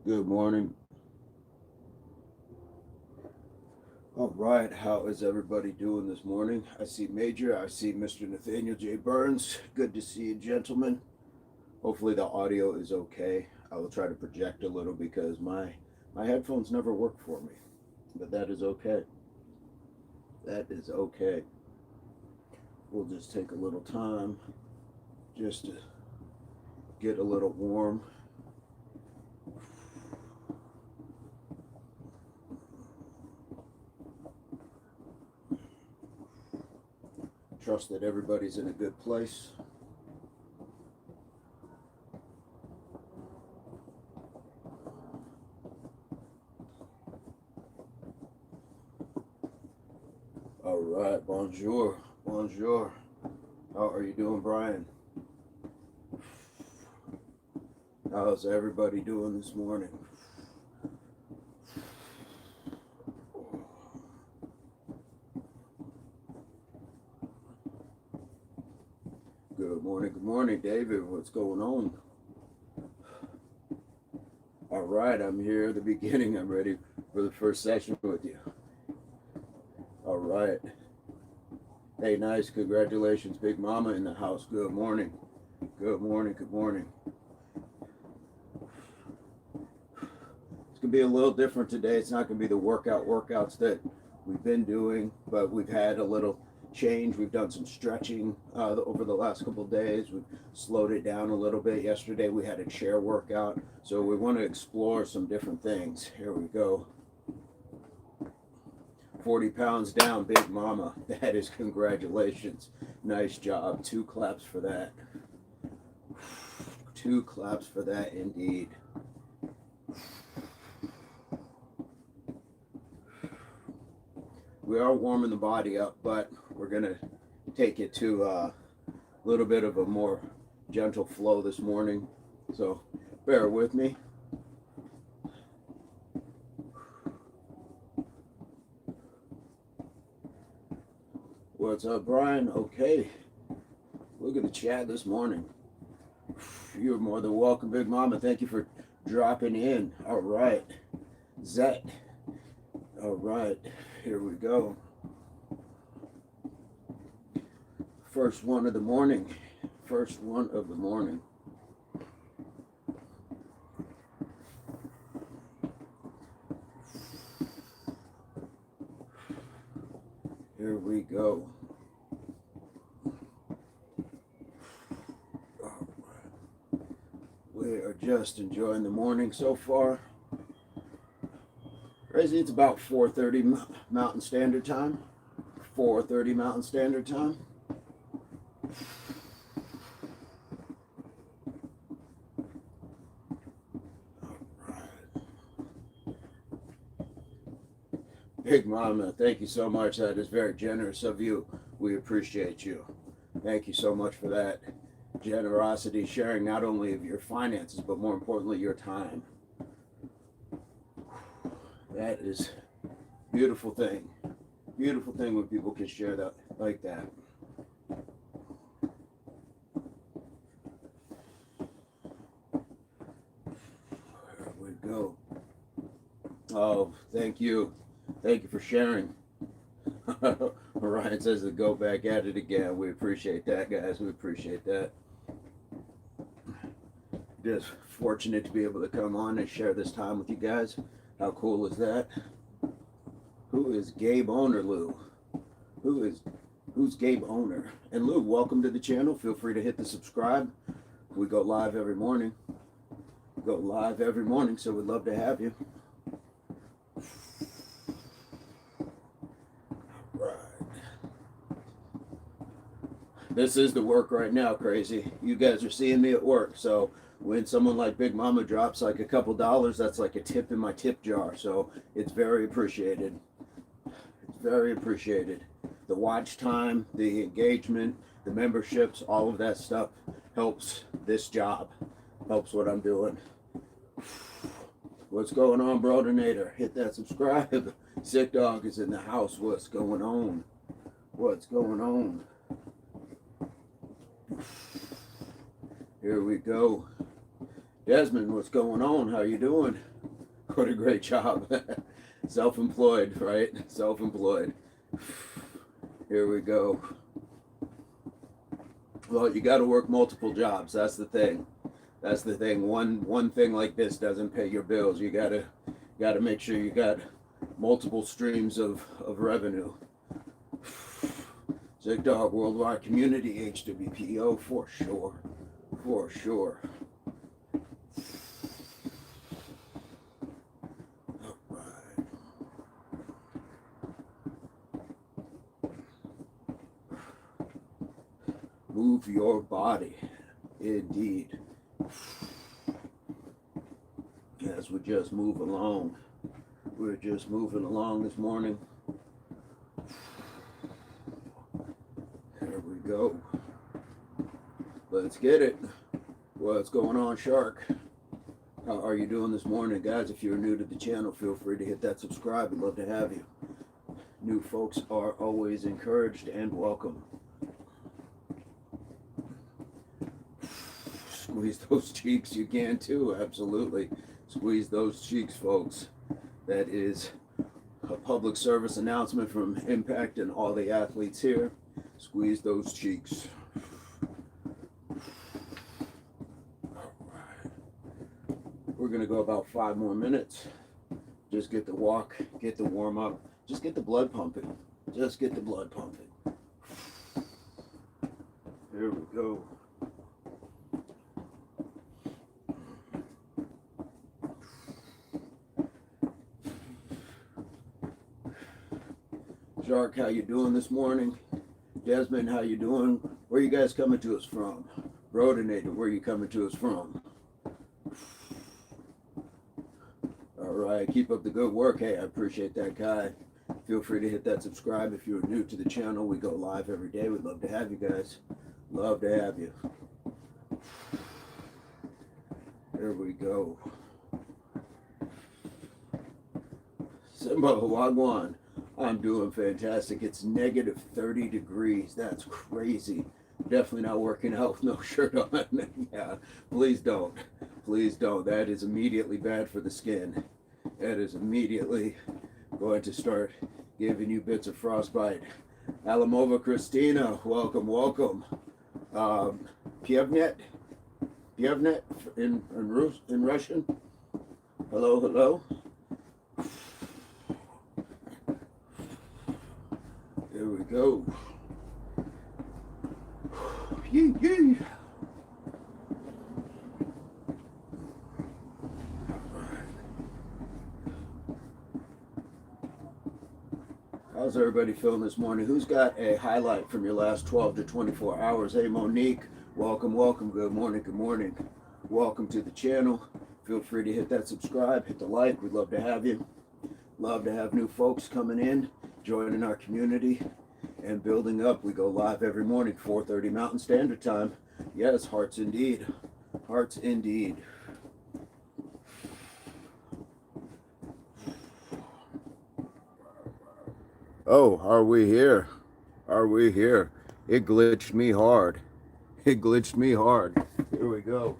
Good morning. All right, how is everybody doing this morning? I see Major, I see Mr. Nathaniel J. Burns. Good to see you, gentlemen. Hopefully the audio is okay. I will try to project a little because my headphones never work for me, but that is okay. That is okay. We'll just take a little time just to get a little warm. Trust that everybody's in a good place. All right, bonjour, bonjour. How are you doing, Brian? How's everybody doing this morning? Good morning, David. What's going on? All right, I'm here at the beginning. I'm ready for the first session with you. All right. Hey, nice. Congratulations, Big Mama in the house. Good morning. Good morning. Good morning. It's going to be a little different today. It's not going to be the workouts that we've been doing, but we've had a little change. We've done some stretching over the last couple of days. We've slowed it down a little bit. Yesterday we had a chair workout, so we want to explore some different things. Here we go. 40 pounds down, Big Mama. That is congratulations. Nice job. 2 claps for that. 2 claps for that indeed. We are warming the body up, but we're going to take it to a little bit of a more gentle flow this morning. So bear with me. What's up, Brian? Okay. Look at the chat this morning. You're more than welcome, Big Mama. Thank you for dropping in. All right. Zet. All right. Here we go. First one of the morning. First one of the morning. Here we go. We are just enjoying the morning so far. Crazy, it's about 4:30 Mountain Standard Time. 4:30 Mountain Standard Time. Big Mama, thank you so much. That is very generous of you. We appreciate you. Thank you so much for that generosity, sharing not only of your finances, but more importantly, your time. That is a beautiful thing. Beautiful thing when people can share that like that. There we go. Oh, thank you. Thank you for sharing. Ryan says to go back at it again. We appreciate that, guys. We appreciate that. Just fortunate to be able to come on and share this time with you guys. How cool is that? Who is Gabe Owner, Lou? Who's Gabe Owner? And Lou, welcome to the channel. Feel free to hit the subscribe. We go live every morning. Go live every morning, so we'd love to have you. This is the work right now, crazy. You guys are seeing me at work, so when someone like Big Mama drops like a couple dollars, that's like a tip in my tip jar, so it's very appreciated. It's very appreciated. The watch time, the engagement, the memberships, all of that stuff helps this job, helps what I'm doing. What's going on, Brodenator? Hit that subscribe. Sick Dog is in the house. What's going on? What's going on? Here we go. Desmond, what's going on? How you doing? What a great job. Self-employed, right? Self-employed. Here we go. Well, you got to work multiple jobs. That's the thing. That's the thing. One thing like this doesn't pay your bills. You gotta make sure you got multiple streams of revenue. Sick Dog Worldwide Community, HWPO, for sure. For sure. All right. Move your body. Indeed. As we just move along. We're just moving along this morning. There we go. Let's get it. What's going on, Shark? How are you doing this morning? Guys, if you're new to the channel, feel free to hit that subscribe. We'd love to have you. New folks are always encouraged and welcome. Squeeze those cheeks, you can too, absolutely. Squeeze those cheeks, folks. That is a public service announcement from Impact and all the athletes here. Squeeze those cheeks. All right. We're going to go about 5 more minutes. Just get the walk, get the warm up, just get the blood pumping. Just get the blood pumping. There we go. Shark, how you doing this morning? Desmond, how you doing? Where you guys coming to us from? Brodinator, where you coming to us from? All right, keep up the good work. Hey, I appreciate that, guy. Feel free to hit that subscribe if you're new to the channel. We go live every day. We'd love to have you guys. Love to have you. There we go. Simba Wagwan. I'm doing fantastic. It's negative 30 degrees. That's crazy. Definitely not working out with no shirt on. Yeah, please don't. Please don't. That is immediately bad for the skin. That is immediately going to start giving you bits of frostbite. Alamova Christina, welcome, welcome. Pievnet in Russian. Hello, hello. There we go. Yee, yee. How's everybody feeling this morning? Who's got a highlight from your last 12 to 24 hours? Hey, Monique, welcome, welcome. Good morning, good morning. Welcome to the channel. Feel free to hit that subscribe, hit the like. We'd love to have you. Love to have new folks coming in, joining our community and building up. We go live every morning, 4:30 Mountain Standard Time. Yes, hearts indeed. Hearts indeed. Oh, are we here? Are we here? It glitched me hard. It glitched me hard. Here we go.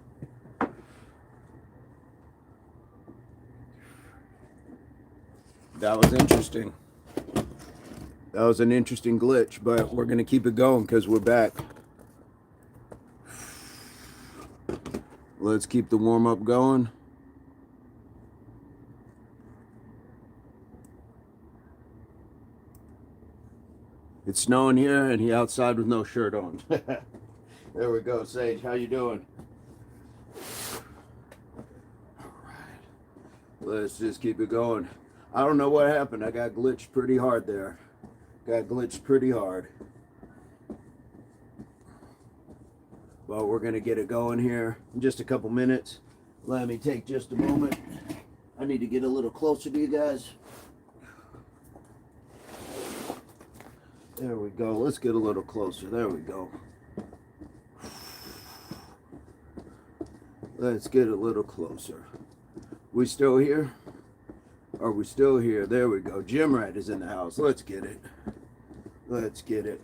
That was interesting. That was an interesting glitch, but we're going to keep it going because we're back. Let's keep the warm-up going. It's snowing here and he outside with no shirt on. There we go, Sage. How you doing? All right. Let's just keep it going. I don't know what happened. I got glitched pretty hard there. Got glitched pretty hard. Well, we're going to get it going here in just a couple minutes. Let me take just a moment. I need to get a little closer to you guys. There we go. Let's get a little closer. There we go. Let's get a little closer. We still here? Are we still here? There we go. Jim Rat is in the house. Let's get it. Let's get it.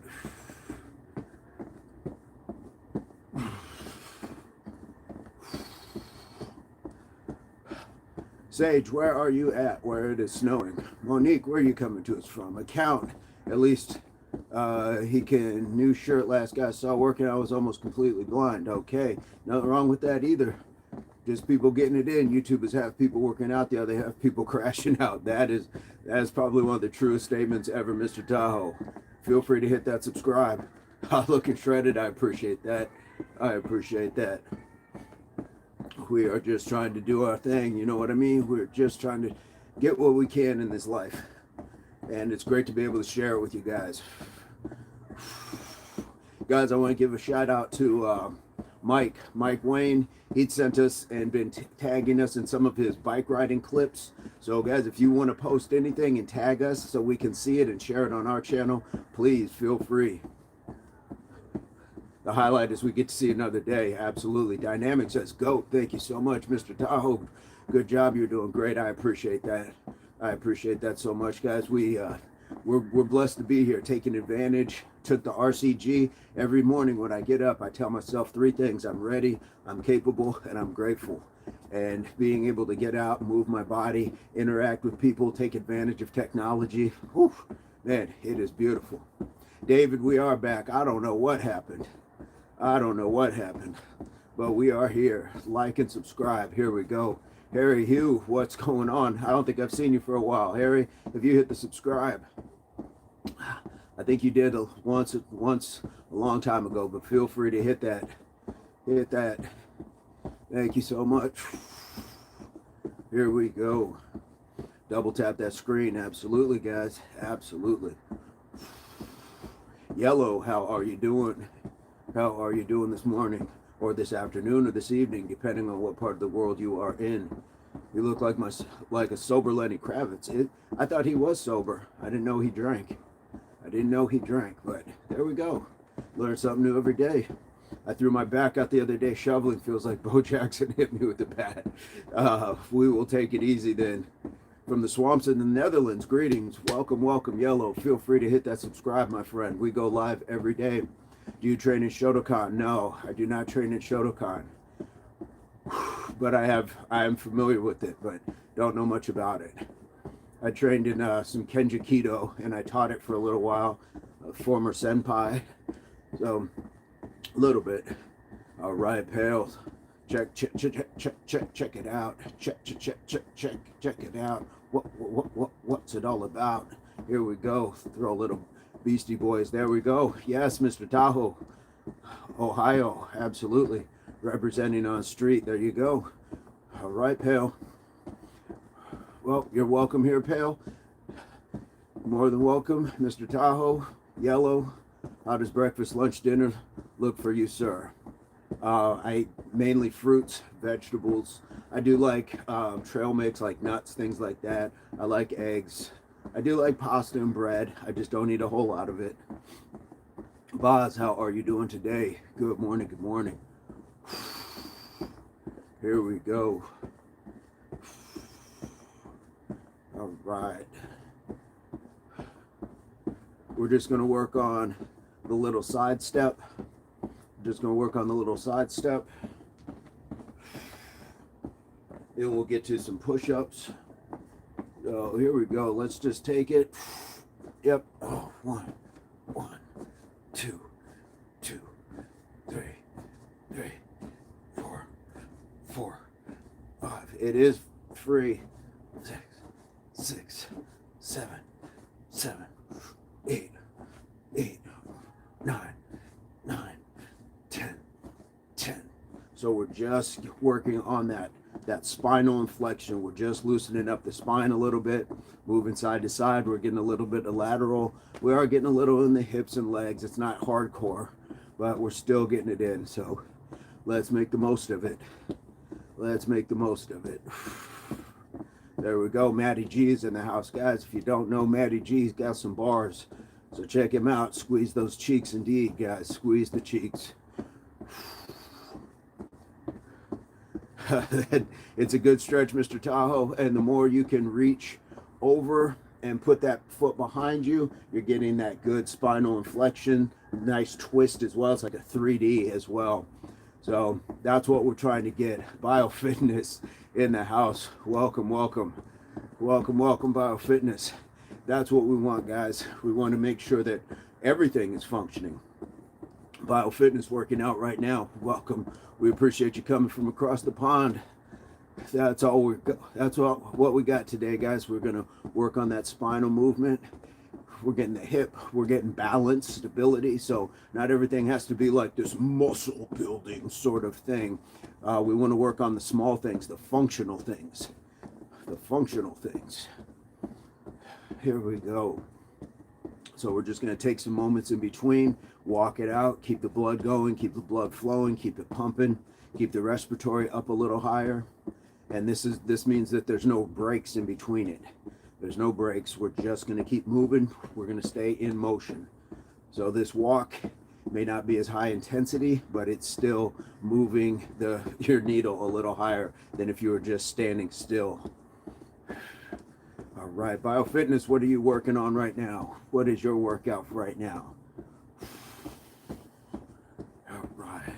Sage, where are you at where it is snowing? Monique, where are you coming to us from? Account, at least he can, new shirt last guy I saw working out was almost completely blind. Okay, nothing wrong with that either. Just people getting it in. YouTubers have people working out there, they have people crashing out. That is probably one of the truest statements ever, Mr. Tahoe. Feel free to hit that subscribe. Looking shredded, I appreciate that. I appreciate that. We are just trying to do our thing, you know what I mean? We're just trying to get what we can in this life. And it's great to be able to share it with you guys. Guys, I want to give a shout out to Mike Wayne. He'd sent us and been tagging us in some of his bike riding clips. So guys, if you want to post anything and tag us so we can see it and share it on our channel, please feel free. The highlight is we get to see another day. Absolutely. Dynamic says, GOAT. Thank you so much, Mr. Tahoe. Good job. You're doing great. I appreciate that. I appreciate that so much, guys. We're blessed to be here, taking advantage. Took the RCG. Every morning when I get up, I tell myself 3 things. I'm ready, I'm capable, and I'm grateful. And being able to get out, move my body, interact with people, take advantage of technology. Whew, man, it is beautiful. David, we are back. I don't know what happened. But we are here. Like and subscribe. Here we go. Harry Hugh, what's going on? I don't think I've seen you for a while. Harry, have you hit the subscribe? I think you did once a long time ago, but feel free to hit that. Hit that. Thank you so much. Here we go. Double tap that screen. Absolutely, guys. Absolutely. Yellow, how are you doing? How are you doing this morning or this afternoon or this evening, depending on what part of the world you are in? You look like a sober Lenny Kravitz. I thought he was sober. I didn't know he drank. But there we go. Learn something new every day. I threw my back out the other day shoveling. Feels like Bo Jackson hit me with the bat. We will take it easy then. From the swamps in the Netherlands, greetings. Welcome, welcome, Yellow. Feel free to hit that subscribe, my friend. We go live every day. Do you train in Shotokan? No, I do not train in Shotokan. But I am familiar with it, but don't know much about it. I trained in some Kenja Keto, and I taught it for a little while. A former senpai, so a little bit. All right, pals. Check it out. Check it out. What's it all about? Here we go. Throw a little Beastie Boys. There we go. Yes, Mr. Tahoe. Ohio. Absolutely. Representing on street. There you go. All right, pal. Well, you're welcome here, pal. More than welcome, Mr. Tahoe. Yellow. How does breakfast, lunch, dinner look for you, sir? I eat mainly fruits, vegetables. I do like trail mix, like nuts, things like that. I like eggs. I do like pasta and bread. I just don't eat a whole lot of it. Boz, how are you doing today? Good morning, good morning. Here we go. All right. We're just going to work on the little side step. Just going to work on the little side step. Then we'll get to some push-ups. So here we go. Let's just take it. Yep. Oh, 1, 2, 3, 4, 5. It is free. 6, 7, 8, 9, 10. So we're just working on that spinal inflection. We're just loosening up the spine a little bit, moving side to side. We're getting a little bit of lateral. We are getting a little in the hips and legs. It's not hardcore, but we're still getting it in. So let's make the most of it. There we go. Matty G's in the house, guys. If you don't know, Matty G's got some bars, so check him out. Squeeze those cheeks, indeed, guys. Squeeze the cheeks. It's a good stretch, Mr. Tahoe, and the more you can reach over and put that foot behind you, you're getting that good spinal inflection. Nice twist as well. It's like a 3D as well. So that's what we're trying to get. Biofitness in the house. Welcome, welcome, welcome, welcome, biofitness. That's what we want, guys. We want to make sure that everything is functioning. Biofitness working out right now. Welcome. We appreciate you coming from across the pond. That's all what we got today, guys. We're gonna work on that spinal movement. We're getting the hip, we're getting balance, stability. So not everything has to be like this muscle building sort of thing. We want to work on the small things, the functional things. The functional things. Here we go. So we're just going to take some moments in between, walk it out, keep the blood going, keep the blood flowing, keep it pumping, keep the respiratory up a little higher. And this means that there's no breaks in between it. There's no breaks. We're just going to keep moving. We're going to stay in motion. So this walk may not be as high intensity, but it's still moving your needle a little higher than if you were just standing still. All right, biofitness, what are you working on right now? What is your workout right now? All right.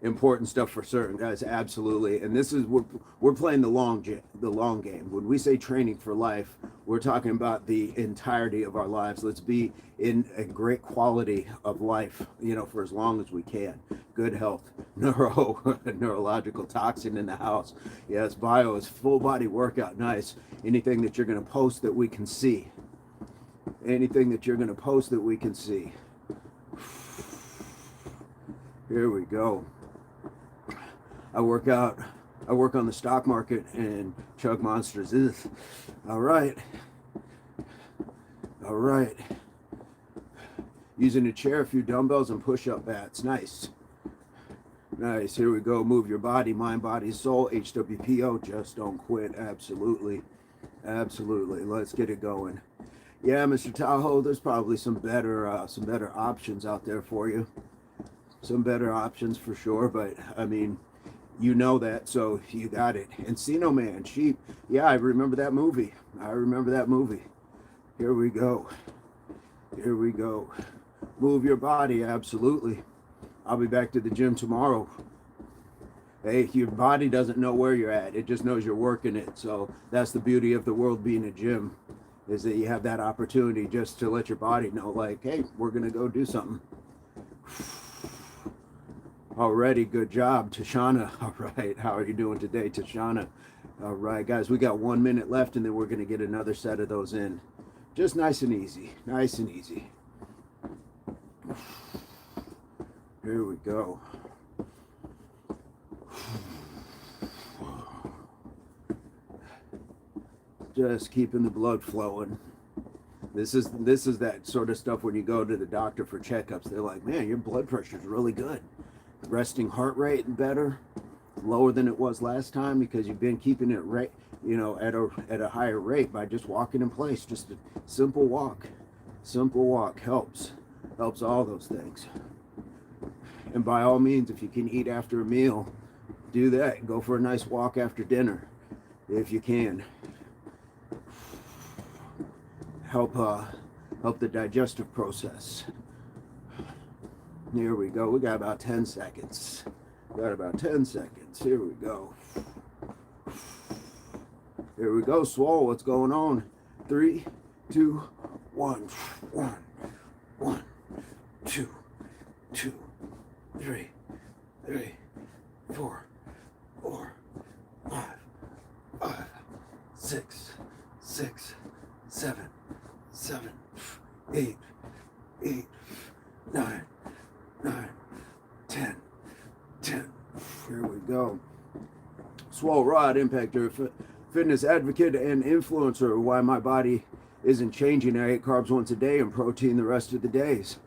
Important stuff for certain, guys, absolutely. And this is, we're playing the long game. When we say training for life, we're talking about the entirety of our lives. Let's be in a great quality of life, for as long as we can. Good health, neurological toxin in the house. Yes, bio is full body workout. Nice. Anything that you're going to post that we can see. Anything that you're going to post that we can see. Here we go. I work on the stock market and chug monsters. Ugh. All right. Using a chair, a few dumbbells, and push-up bats. Nice. Here we go. Move your body, mind, body, soul. HWPO. Just don't quit. Absolutely. Let's get it going. Yeah, Mr. Tahoe. There's probably some better options out there for you. Some better options for sure, but I mean, you know that, so you got it. Encino Man, Sheep. Yeah, I remember that movie. Here we go. Move your body, absolutely. I'll be back to the gym tomorrow. Hey, your body doesn't know where you're at. It just knows you're working it. So that's the beauty of the world being a gym, is that you have that opportunity just to let your body know, like, hey, we're going to go do something. Alrighty, good job, Tashana. All right, how are you doing today, Tashana? All right, guys, we got 1 minute left, and then we're going to get another set of those in. Just nice and easy. Here we go. Just keeping the blood flowing. This is that sort of stuff when you go to the doctor for checkups. They're like, man, your blood pressure is really good. Resting heart rate better, lower than it was last time, because you've been keeping it right, at a higher rate by just walking in place. Just a simple walk helps all those things. And by all means, if you can eat after a meal, do that. Go for a nice walk after dinner if you can. Help the digestive process. Here we go. We got about 10 seconds. Here we go. Swole. What's going on? 3, 2, 1. 1, 2, 3, 4, 5, 6, 7, 8, 9, 10. Here we go. Swole Rod, impactor, fitness advocate, and influencer. Why my body isn't changing. I eat carbs once a day and protein the rest of the days.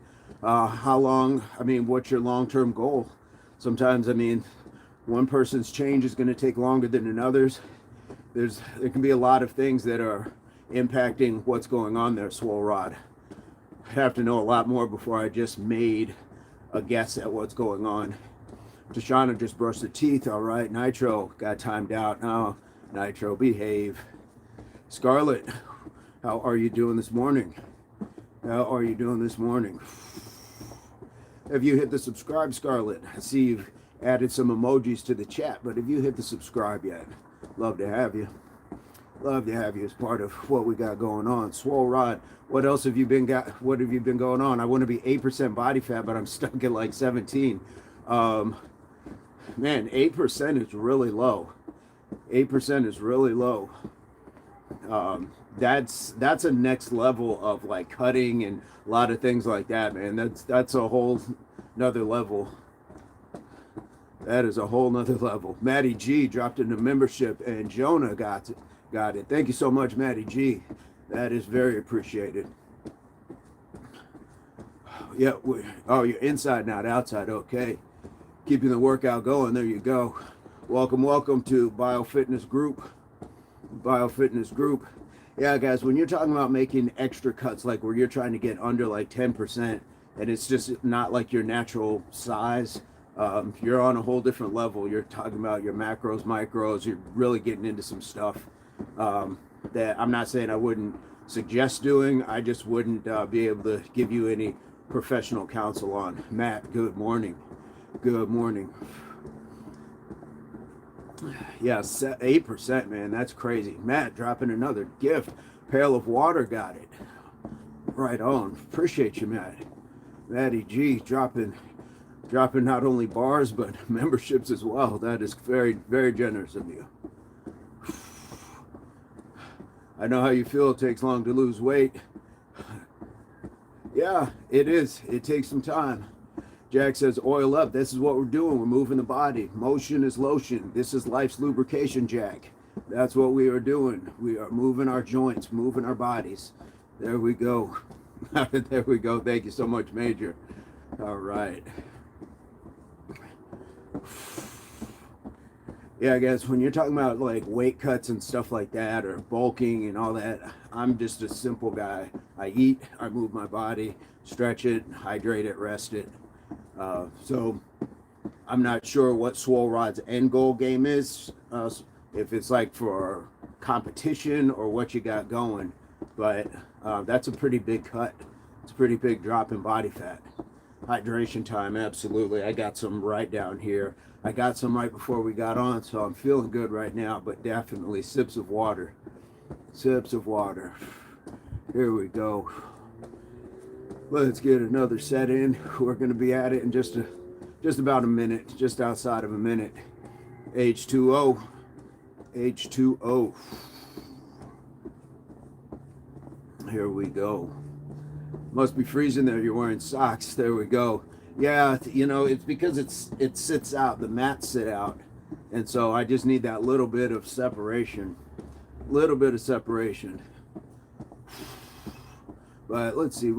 How long? What's your long-term goal? Sometimes, one person's change is going to take longer than another's. There can be a lot of things that are impacting what's going on there, Swole Rod. I have to know a lot more before I just made a guess at what's going on. Tashana just brushed the teeth. All right, Nitro got timed out. Oh, Nitro, behave. Scarlett, how are you doing this morning? Have you hit the subscribe, Scarlett? I see you've added some emojis to the chat, but have you hit the subscribe yet? Love to have you. Love to have you as part of what we got going on. Swole Rod, what else have you been what have you been going on? I want to be 8% body fat, but I'm stuck at like 17. Man, 8% is really low. 8% is really low. That's a next level of like cutting and a lot of things like that, man. That's a whole another level. That is a whole nother level. Maddie G dropped into membership and Jonah got it. Thank you so much, Maddie G. That is very appreciated. Yeah, oh, you're inside, not outside. Okay. Keeping the workout going. There you go. Welcome to Biofitness Group. Yeah, guys, when you're talking about making extra cuts, like where you're trying to get under like 10%, and it's just not like your natural size, you're on a whole different level. You're talking about your macros, micros. You're really getting into some stuff that I'm not saying I wouldn't suggest doing. I just wouldn't be able to give you any professional counsel on. Matt, good morning. Good morning. Yeah, 8%, man. That's crazy. Matt dropping another gift. Pail of water, got it. Right on. Appreciate you, Matt. Maddie G dropping not only bars but memberships as well. That is very, very generous of you. I know how you feel. It takes long to lose weight. Yeah, it is. It takes some time. Jack says, oil up. This is what we're doing. We're moving the body. Motion is lotion. This is life's lubrication, Jack. That's what we are doing. We are moving our joints, moving our bodies. There we go. There we go. Thank you so much, Major. All right. Yeah, guys, when you're talking about like weight cuts and stuff like that, or bulking and all that, I'm just a simple guy. I eat, I move my body, stretch it, hydrate it, rest it. So I'm not sure what Swole Rod's end goal game is, if it's like for competition or what you got going, but that's a pretty big cut. It's a pretty big drop in body fat. Hydration time, absolutely. I got some right down here. I got some right before we got on, so I'm feeling good right now, but definitely sips of water. Sips of water. Here we go. Let's get another set in. We're going to be at it in just about a minute, just outside of a minute. H2O. H2O. Here we go. Must be freezing there. You're wearing socks. There we go. Yeah, you know, it's because it sits out. The mats sit out. And so I just need that little bit of separation. Little bit of separation. But let's see,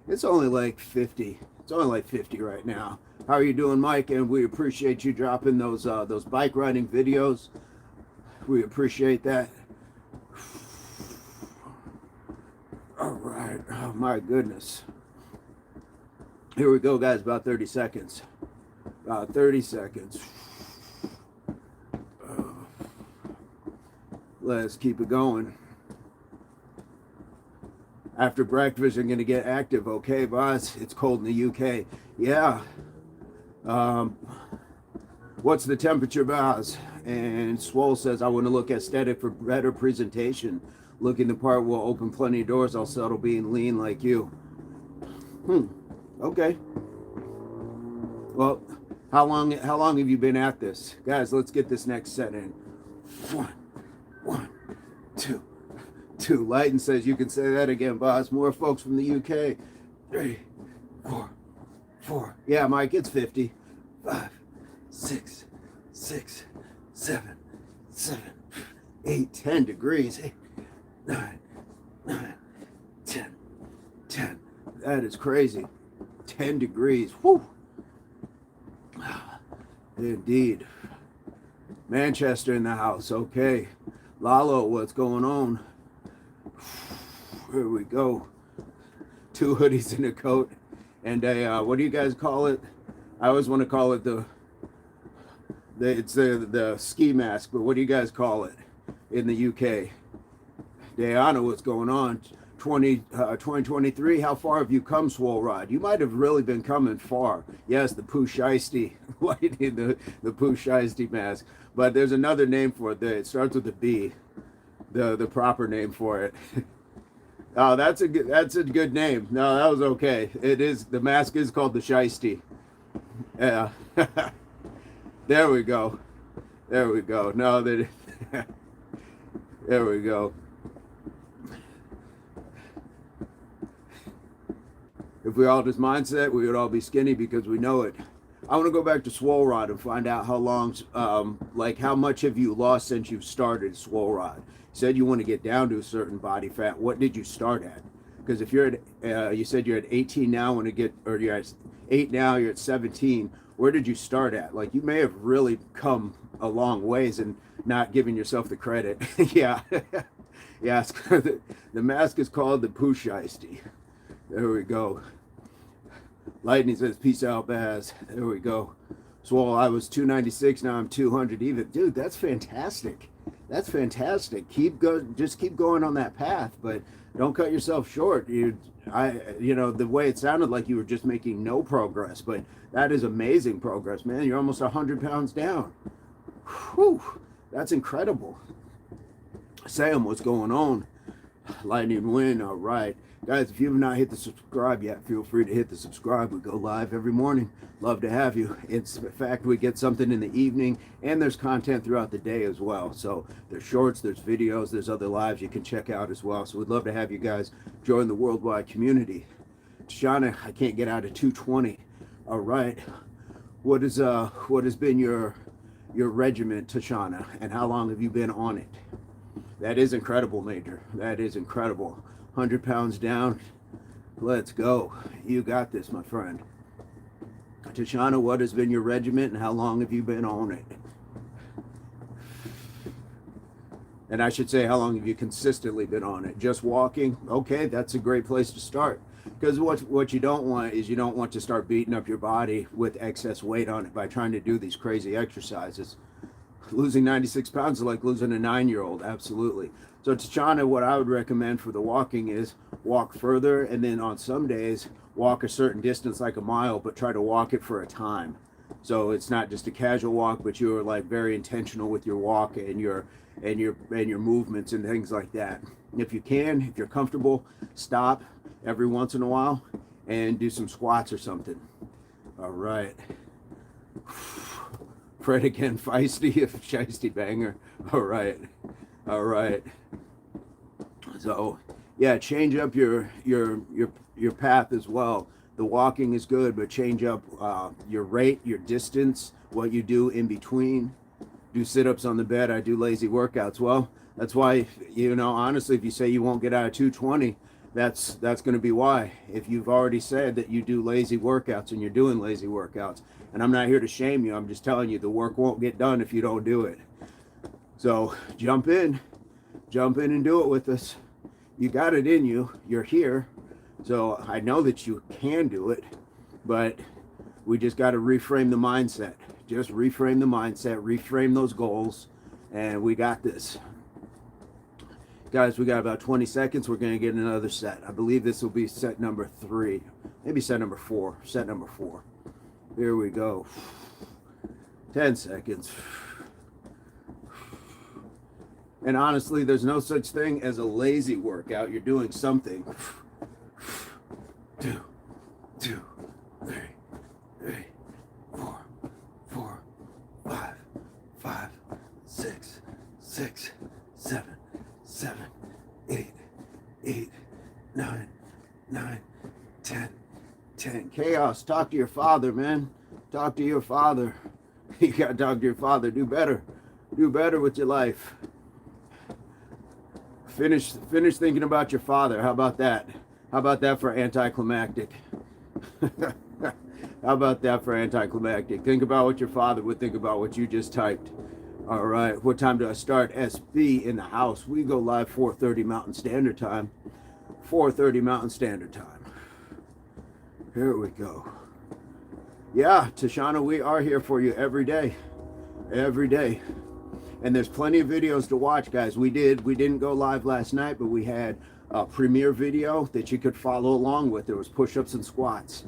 it's only like 50. It's only like 50 right now. How are you doing, Mike? And we appreciate you dropping those bike riding videos. We appreciate that. All right. Oh my goodness. Here we go, guys. About 30 seconds. About 30 seconds. Let's keep it going. After breakfast, I'm going to get active. Okay, boss? It's cold in the UK. Yeah. What's the temperature, boss? And Swole says, I want to look aesthetic for better presentation. Looking the part will open plenty of doors. I'll settle being lean like you. Okay. Well, how long have you been at this? Guys, let's get this next set in. One, two. Lighten says, you can say that again, boss. More folks from the UK. 3, 4. Yeah, Mike, it's 50. 5, 6, 7, 8, 10 degrees. 8, 9, 10. That is crazy. 10 degrees. Whew. Indeed. Manchester in the house. Okay. Lalo, what's going on? Here we go. 2 hoodies and a coat. And a, what do you guys call it? I always want to call it it's the ski mask, but what do you guys call it in the UK? Diana, what's going on? 2023. How far have you come, Swole Rod? You might have really been coming far. Yes, the Pooh Shiesty, the Pooh Shiesty mask. But there's another name for it. It starts with a B. The proper name for it. Oh, that's a good name. No, that was okay. It is, the mask is called the Shiesty. Yeah. There we go. There we go. No, that. There we go. If we all had this mindset, we would all be skinny because we know it. I want to go back to Swole Rod and find out how long, like how much have you lost since you've started Swole Rod? You said you want to get down to a certain body fat. What did you start at? Because if you're at, you said you're at 18 now, or you're at 8 now, you're at 17. Where did you start at? Like, you may have really come a long ways and not giving yourself the credit. Yeah. Yeah, the mask is called the Pooh Shiesty. There we go. Lightning says, peace out, Baz. There we go. Swole, I was 296, now I'm 200 even. Dude, that's fantastic. That's fantastic. Just keep going on that path, but don't cut yourself short. You know, the way it sounded like you were just making no progress, but that is amazing progress, man. You're almost 100 pounds down. Whew, that's incredible. Sam, what's going on? Lightning Wind, all right. Guys, if you have not hit the subscribe yet, feel free to hit the subscribe. We go live every morning. Love to have you. It's in fact, we get something in the evening, and there's content throughout the day as well. So there's shorts, there's videos, there's other lives you can check out as well. So we'd love to have you guys join the worldwide community. Tashana, I can't get out of 220. All right. What has been your regiment, Tashana, and how long have you been on it? That is incredible, Major. That is incredible. 100 pounds down. Let's go. You got this, my friend. Tashana, what has been your regiment and how long have you been on it? And I should say, how long have you consistently been on it? Just walking? Okay, that's a great place to start. Because what you don't want is you don't want to start beating up your body with excess weight on it by trying to do these crazy exercises. Losing 96 pounds is like losing a 9-year-old, absolutely. So Tashana, what I would recommend for the walking is walk further, and then on some days walk a certain distance, like a mile, but try to walk it for a time. So it's not just a casual walk, but you're like very intentional with your walk and your movements and things like that. If you can, if you're comfortable, stop every once in a while and do some squats or something. All right. Fred again, feisty, if shiesty banger. All right. All right. So yeah, change up your path as well. The walking is good, but change up your rate, your distance, what you do in between. Do sit-ups on the bed. I do lazy workouts. Well, that's why, you know, honestly, if you say you won't get out of 220, that's going to be why. If you've already said that you do lazy workouts and you're doing lazy workouts, and I'm not here to shame you, I'm just telling you the work won't get done if you don't do it. So jump in and do it with us. You got it in you. You're here. So I know that you can do it, but we just got to reframe the mindset. Just reframe the mindset, reframe those goals, and we got this. Guys, we got about 20 seconds. We're going to get another set. I believe this will be set number 3, maybe set number 4. Set number 4. Here we go. 10 seconds. And honestly, there's no such thing as a lazy workout. You're doing something. 2, 3, 4, 5, 6, 7, 8, 9, 10. Chaos, talk to your father, man. Talk to your father. You gotta talk to your father. Do better. Do better with your life. Finish thinking about your father. How about that? How about that for anticlimactic? How about that for anticlimactic? Think about what your father would think about what you just typed. All right, what time do I start? SB in the house. We go live 4:30 Mountain Standard Time. 4:30 Mountain Standard Time. Here we go. Yeah, Tashana, we are here for you every day. Every day. And there's plenty of videos to watch, guys. We didn't go live last night, but we had premiere video that you could follow along with. There was push-ups and squats.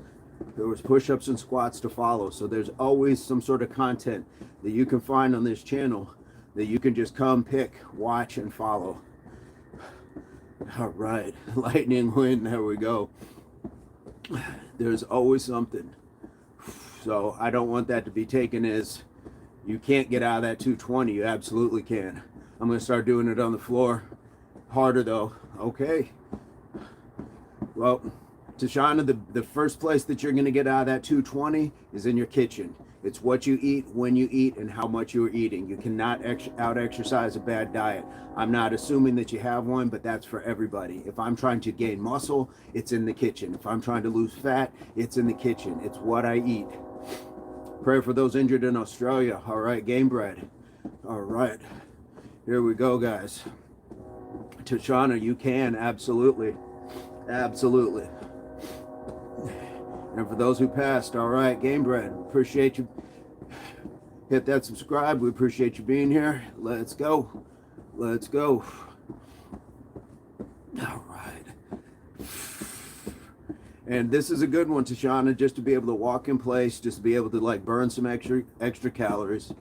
There was push-ups and squats to follow. So there's always some sort of content that you can find on this channel that you can just come pick, watch, and follow. All right, lightning wind, there we go. There's always something. So I don't want that to be taken as you can't get out of that 220. You absolutely can. I'm going to start doing it on the floor. Harder though. Okay. Well, Tashana, the first place that you're going to get out of that 220 is in your kitchen. It's what you eat, when you eat, and how much you're eating. You cannot out-exercise a bad diet. I'm not assuming that you have one, but that's for everybody. If I'm trying to gain muscle, it's in the kitchen. If I'm trying to lose fat, it's in the kitchen. It's what I eat. Pray for those injured in Australia. All right, game bread. All right, here we go, guys. Tashana, you can, absolutely. Absolutely. And for those who passed, all right, game bread, appreciate you. Hit that subscribe. We appreciate you being here. Let's go. Let's go. All right. And this is a good one, Tashana, just to be able to walk in place, just to be able to like burn some extra calories.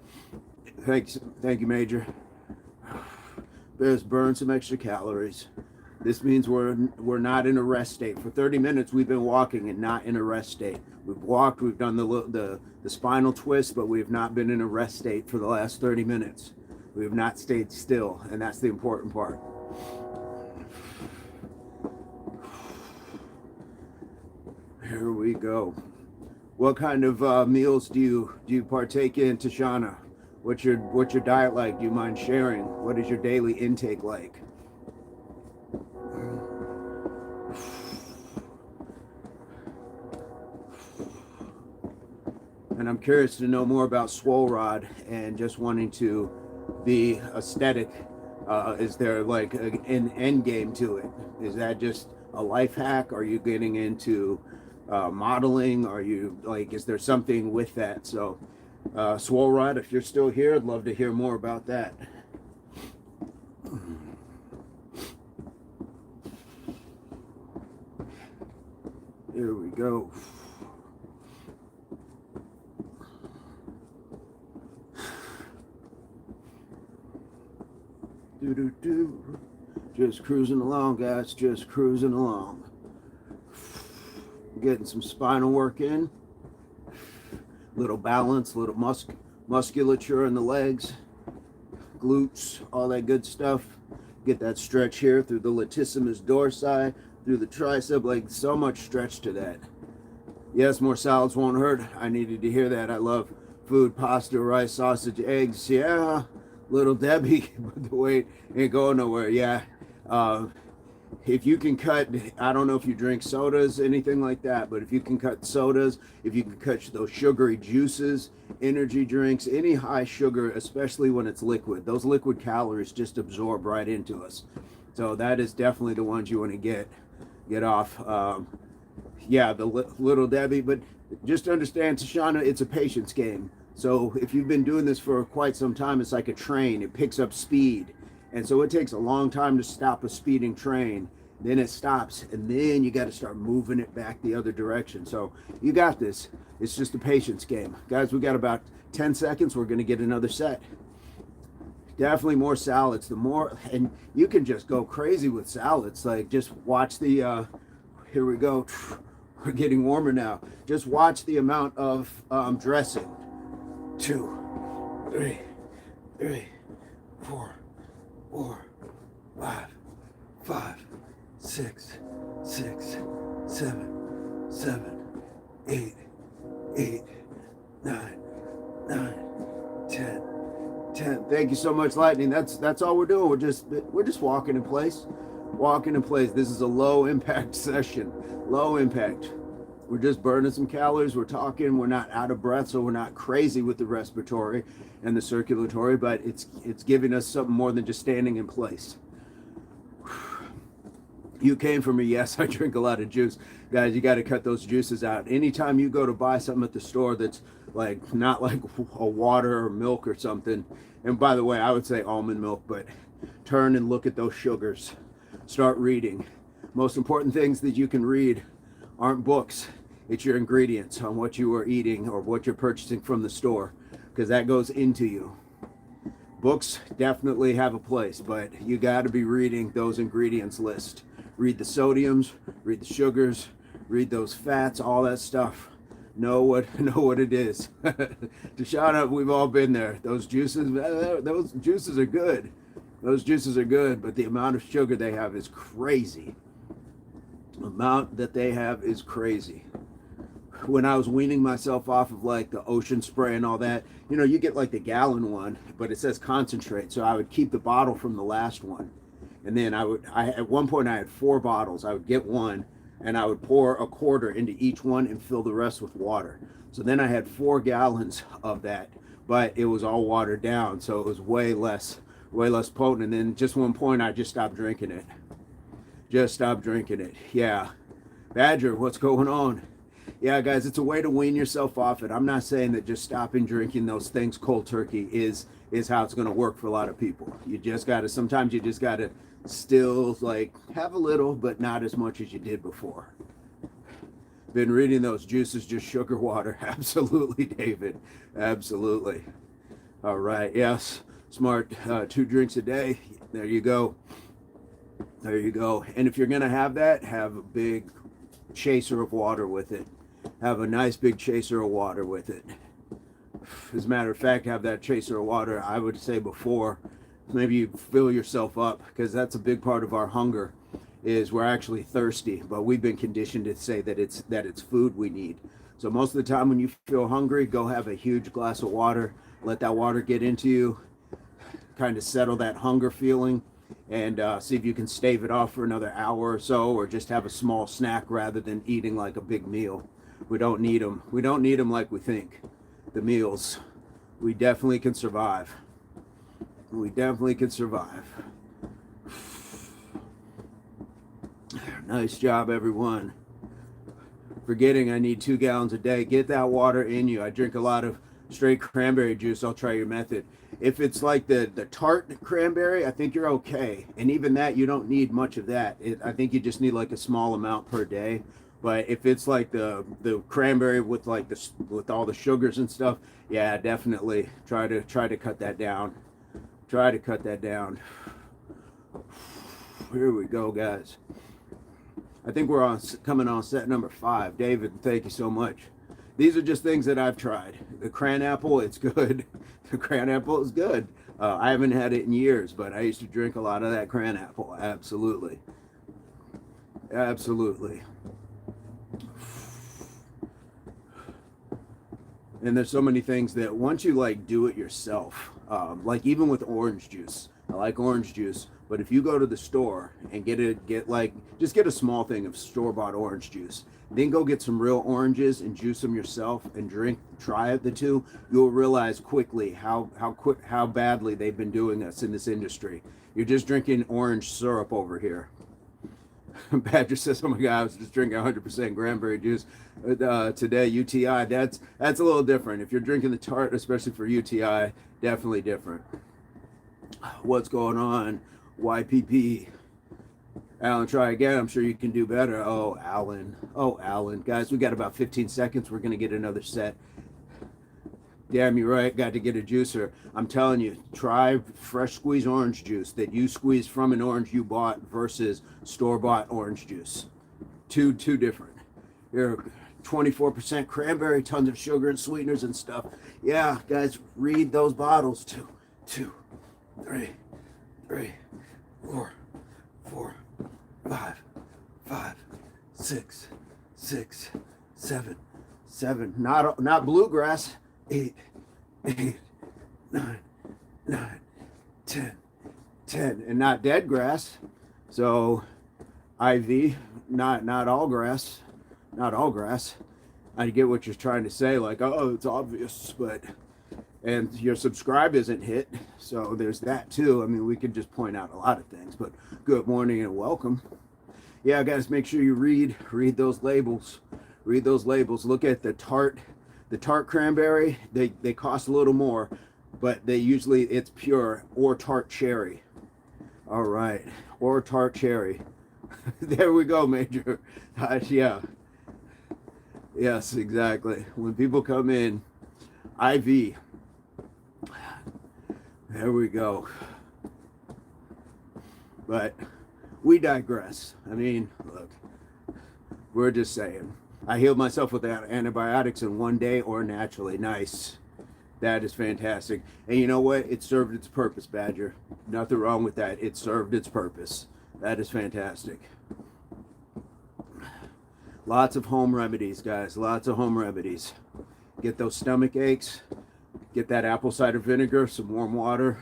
Thanks. Thank you, Major. Just burn some extra calories. This means we're not in a rest state. For 30 minutes, we've been walking and not in a rest state. We've walked, we've done the spinal twist, but we have not been in a rest state for the last 30 minutes. We have not stayed still, and that's the important part. Here we go. What kind of meals do you partake in, Tashana? What's your diet like? Do you mind sharing? What is your daily intake like? And I'm curious to know more about Swole Rod and just wanting to be aesthetic. Is there like an end game to it? Is that just a life hack? Are you getting into modeling? Are you like, is there something with that? So Swole Rod, if you're still here, I'd love to hear more about that. Here we go. Just cruising along, guys, just cruising along. Getting some spinal work in. Little balance, little musculature in the legs, glutes, all that good stuff. Get that stretch here through the latissimus dorsi, through the tricep, like so much stretch to that. Yes, more salads won't hurt. I needed to hear that. I love food, pasta, rice, sausage, eggs. Yeah. Little Debbie, but the weight ain't going nowhere. Yeah. If you can cut, I don't know if you drink sodas, anything like that, but if you can cut sodas, if you can cut those sugary juices, energy drinks, any high sugar, especially when it's liquid, those liquid calories just absorb right into us. So that is definitely the ones you want to get off. Yeah, the Little Debbie, but just understand, Tashana, it's a patience game. So if you've been doing this for quite some time, it's like a train. It picks up speed. And so it takes a long time to stop a speeding train. Then it stops, and then you got to start moving it back the other direction. So you got this. It's just a patience game. Guys, we got about 10 seconds. We're going to get another set. Definitely more salads. The more, and you can just go crazy with salads. Like just watch the, here we go. We're getting warmer now. Just watch the amount of dressing. 2, 3, 4, 5, 6, 7, 8, 9, 10. Thank you so much, Lightning. That's all we're doing. We're just walking in place. Walking in place. This is a low impact session. Low impact. We're just burning some calories. We're talking. We're not out of breath, so we're not crazy with the respiratory and the circulatory, but it's giving us something more than just standing in place. You came for me. Yes, I drink a lot of juice. Guys, you got to cut those juices out. Anytime you go to buy something at the store that's like not like a water or milk or something, and by the way, I would say almond milk, but turn and look at those sugars. Start reading. Most important things that you can read aren't books. It's your ingredients on what you are eating or what you're purchasing from the store, because that goes into you. Books definitely have a place, but you got to be reading those ingredients list. Read the sodiums, read the sugars, read those fats, all that stuff. Know what it is. To shout out, we've all been there. Those juices are good. Those juices are good, but the amount of sugar they have is crazy. The amount that they have is crazy. When I was weaning myself off of like the ocean spray and all that, you know, you get like the gallon one, but it says concentrate. So I would keep the bottle from the last one. And then at one point I had 4 bottles. I would get one and I would pour a quarter into each one and fill the rest with water. So then I had 4 gallons of that, but it was all watered down. So it was way less potent. And then just one point I just stopped drinking it. Yeah. Badger, what's going on? Yeah, guys, it's a way to wean yourself off it. I'm not saying that just stopping drinking those things cold turkey is how it's going to work for a lot of people. Sometimes you just got to still like have a little, but not as much as you did before. Been reading those juices, just sugar water. Absolutely, David. Absolutely. All right. Yes. Smart. 2 drinks a day. There you go. And if you're going to have that, have a big chaser of water with it. Have a nice big chaser of water with it. As a matter of fact, have that chaser of water, I would say before, maybe you fill yourself up, because that's a big part of our hunger, is we're actually thirsty, but we've been conditioned to say that it's food we need. So most of the time when you feel hungry, go have a huge glass of water, let that water get into you, kind of settle that hunger feeling, and see if you can stave it off for another hour or so, or just have a small snack rather than eating like a big meal. We don't need them. We don't need them like we think. The meals. We definitely can survive. Nice job, everyone. Forgetting I need 2 gallons a day. Get that water in you. I drink a lot of straight cranberry juice. I'll try your method. If it's like the tart cranberry, I think you're okay. And even that, you don't need much of that. I think you just need like a small amount per day. But if it's like the cranberry with like with all the sugars and stuff, yeah, definitely try to cut that down. Here we go, guys. I think we're coming on set number 5. David, thank you so much. These are just things that I've tried. The cran apple, it's good. The cran apple is good. I haven't had it in years, but I used to drink a lot of that cran apple. Absolutely. And there's so many things that once you like do it yourself, like even with orange juice, I like orange juice, but if you go to the store and get a small thing of store-bought orange juice, then go get some real oranges and juice them yourself and try the two, you'll realize quickly how badly they've been doing us in this industry. You're just drinking orange syrup over here. Badger says, "Oh my God, I was just drinking 100% cranberry juice today. UTI. That's a little different. If you're drinking the tart, especially for UTI, definitely different." What's going on? YPP. Alan, try again. I'm sure you can do better. Oh, Alan. Guys, we got about 15 seconds. We're gonna get another set. Damn, you're right. Got to get a juicer. I'm telling you, try fresh squeeze orange juice that you squeeze from an orange you bought versus store-bought orange juice. Two different. Here, 24% cranberry, tons of sugar and sweeteners and stuff. Yeah, guys, read those bottles. 2, 3, 4, 5, 6, 7. Not bluegrass. 8, 9, 10, and not dead grass. So IV, not all grass. I get what you're trying to say, like, oh, it's obvious, and your subscribe isn't hit, so there's that too. I mean, we could just point out a lot of things, but good morning and welcome. Yeah, guys, make sure you read those labels. Look at the tart cranberry. They cost a little more, but it's pure, or tart cherry. All right, or tart cherry. There we go, Major. Yeah. Yes, exactly. When people come in, IV. There we go. But we digress. I mean, look, we're just saying. I healed myself without antibiotics in 1 day or naturally. Nice. That is fantastic. And you know what? It served its purpose, Badger. Nothing wrong with that. It served its purpose. That is fantastic. Lots of home remedies, guys. Lots of home remedies. Get those stomach aches. Get that apple cider vinegar, some warm water,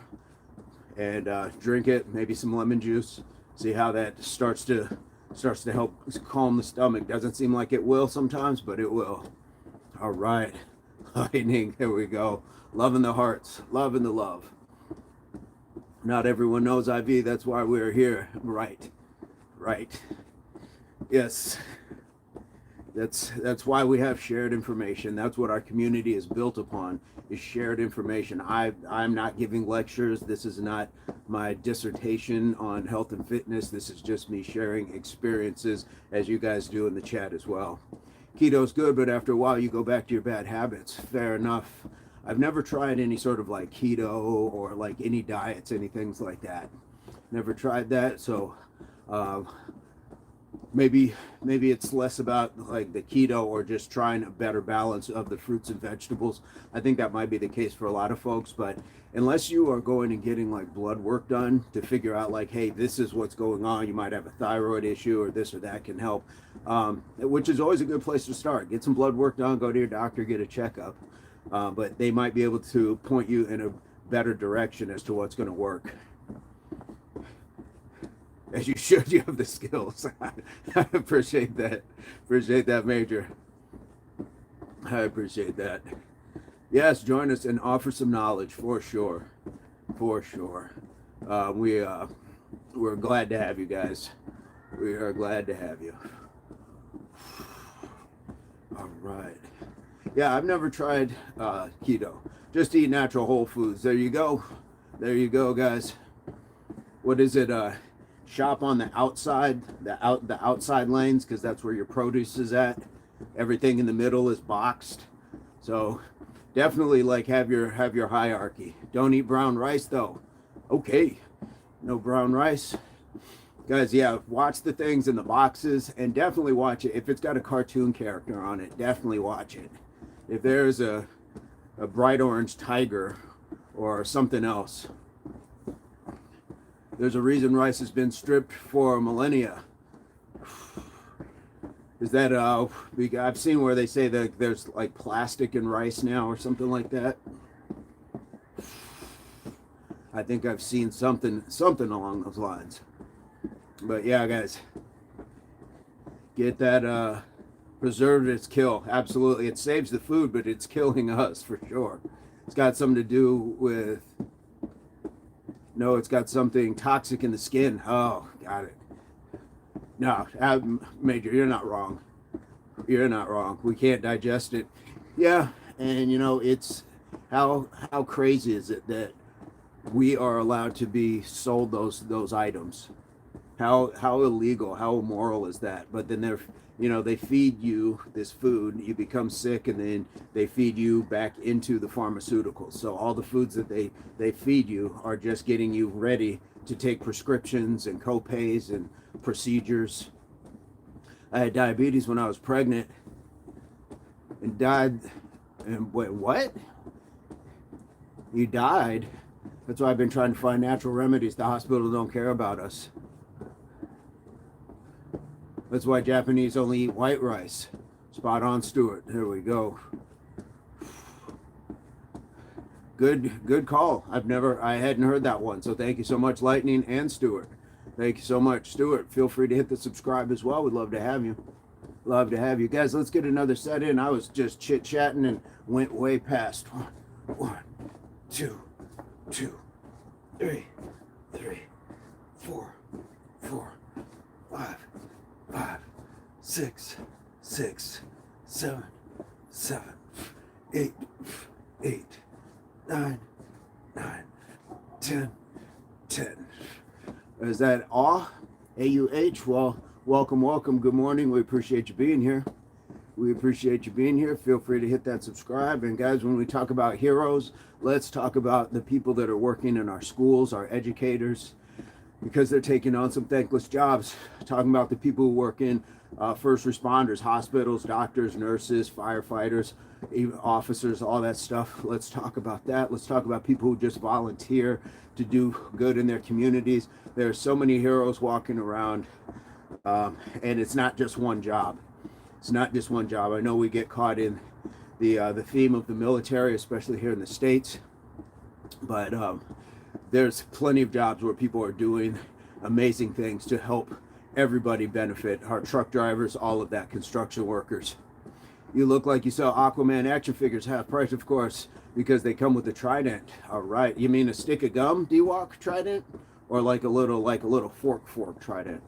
and drink it. Maybe some lemon juice. See how that starts to help calm the stomach. Doesn't seem like it will sometimes, but it will. All right. Lightning. There we go. Loving the hearts. Loving the love. Not everyone knows IV. That's why we're here. Right. Right. Yes. That's why we have shared information. That's what our community is built upon, is shared information. I'm not giving lectures. This is not my dissertation on health and fitness. This is just me sharing experiences, as you guys do in the chat as well. Keto's good, but after a while you go back to your bad habits. Fair enough. I've never tried any sort of like keto or like any diets, anything like that. Never tried that, so maybe it's less about like the keto or just trying a better balance of the fruits and vegetables. I think that might be the case for a lot of folks, but unless you are going and getting like blood work done to figure out like, hey, this is what's going on, you might have a thyroid issue or this or that can help, which is always a good place to start. Get some blood work done, go to your doctor, get a checkup, but they might be able to point you in a better direction as to what's going to work. As you should, you have the skills. I appreciate that. Appreciate that, Major. I appreciate that. Yes, join us and offer some knowledge for sure. For sure. We're glad to have you guys. We are glad to have you. All right. Yeah, I've never tried keto. Just eat natural whole foods. There you go. There you go, guys. What is it? Shop on the outside, the outside lanes, because that's where your produce is at. Everything in the middle is boxed. So definitely like have your hierarchy. Don't eat brown rice though. Okay, no brown rice. Guys, yeah, watch the things in the boxes and definitely watch it. If it's got a cartoon character on it, definitely watch it. If there's a bright orange tiger or something else, there's a reason rice has been stripped for millennia. Is that I've seen where they say that there's like plastic in rice now or something like that. I think I've seen something along those lines. But yeah, guys, get that preservatives kill. Absolutely, it saves the food, but it's killing us for sure. It's got something to do with. No, it's got something toxic in the skin. Oh, got it. No, Major, you're not wrong. You're not wrong. We can't digest it. Yeah, and you know, it's how crazy is it that we are allowed to be sold those items? How illegal, how immoral is that? But then they feed you this food, you become sick, and then they feed you back into the pharmaceuticals. So all the foods that they feed you are just getting you ready to take prescriptions and co-pays and procedures. I had diabetes when I was pregnant and died. And wait, what? You died? That's why I've been trying to find natural remedies. The hospital don't care about us. That's why Japanese only eat white rice. Spot on, Stuart. There we go. Good call. I hadn't heard that one. So thank you so much, Lightning and Stuart. Thank you so much, Stuart. Feel free to hit the subscribe as well. We'd love to have you. Love to have you guys. Let's get another set in. I was just chit-chatting and went way past. One, two, 3, 4, 5, 6, 7, 8, 9, 10. Is that all? AUH. Well, welcome. Good morning. We appreciate you being here. Feel free to hit that subscribe. And guys, when we talk about heroes, let's talk about the people that are working in our schools, our educators, because they're taking on some thankless jobs. Talking about the people who work in first responders, hospitals, doctors, nurses, firefighters, even officers, all that stuff. Let's talk about that. Let's talk about people who just volunteer to do good in their communities. There are so many heroes walking around, and it's not just one job. I know we get caught in the theme of the military, especially here in the States, but there's plenty of jobs where people are doing amazing things to help everybody benefit. Our truck drivers, all of that, construction workers. You look like you saw Aquaman action figures half price, of course, because they come with a trident. All right, you mean a stick of gum, D-Walk trident, or like a little fork trident?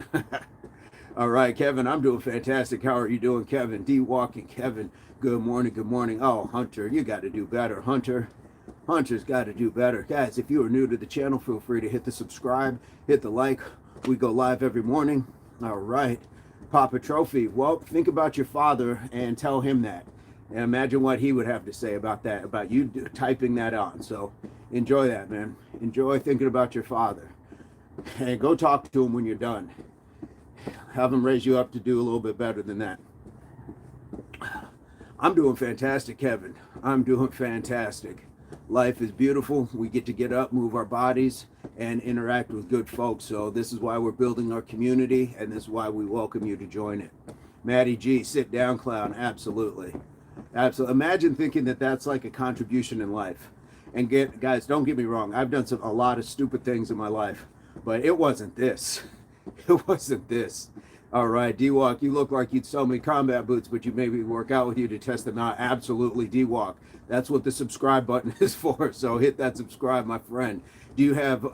All right, Kevin, I'm doing fantastic. How are you doing, Kevin? D-Walk and Kevin, good morning. Oh, Hunter, you got to do better, Hunter's got to do better. Guys, if you are new to the channel, feel free to hit the subscribe, hit the like. We go live every morning. All right, Papa Trophy. Well, think about your father and tell him that. And imagine what he would have to say about that, about you typing that on. So enjoy that, man. Enjoy thinking about your father. And go talk to him when you're done. Have him raise you up to do a little bit better than that. I'm doing fantastic, Kevin. I'm doing fantastic. Life is beautiful. We get to get up, move our bodies, and interact with good folks. So this is why we're building our community, and this is why we welcome you to join it. Maddie G, sit down, clown. Absolutely. Imagine thinking that that's like a contribution in life. And guys, don't get me wrong. I've done a lot of stupid things in my life, but it wasn't this. It wasn't this. All right, D-Walk, you look like you'd sell me combat boots, but you maybe work out with you to test them out. Absolutely, D-Walk. That's what the subscribe button is for. So hit that subscribe, my friend. Do you have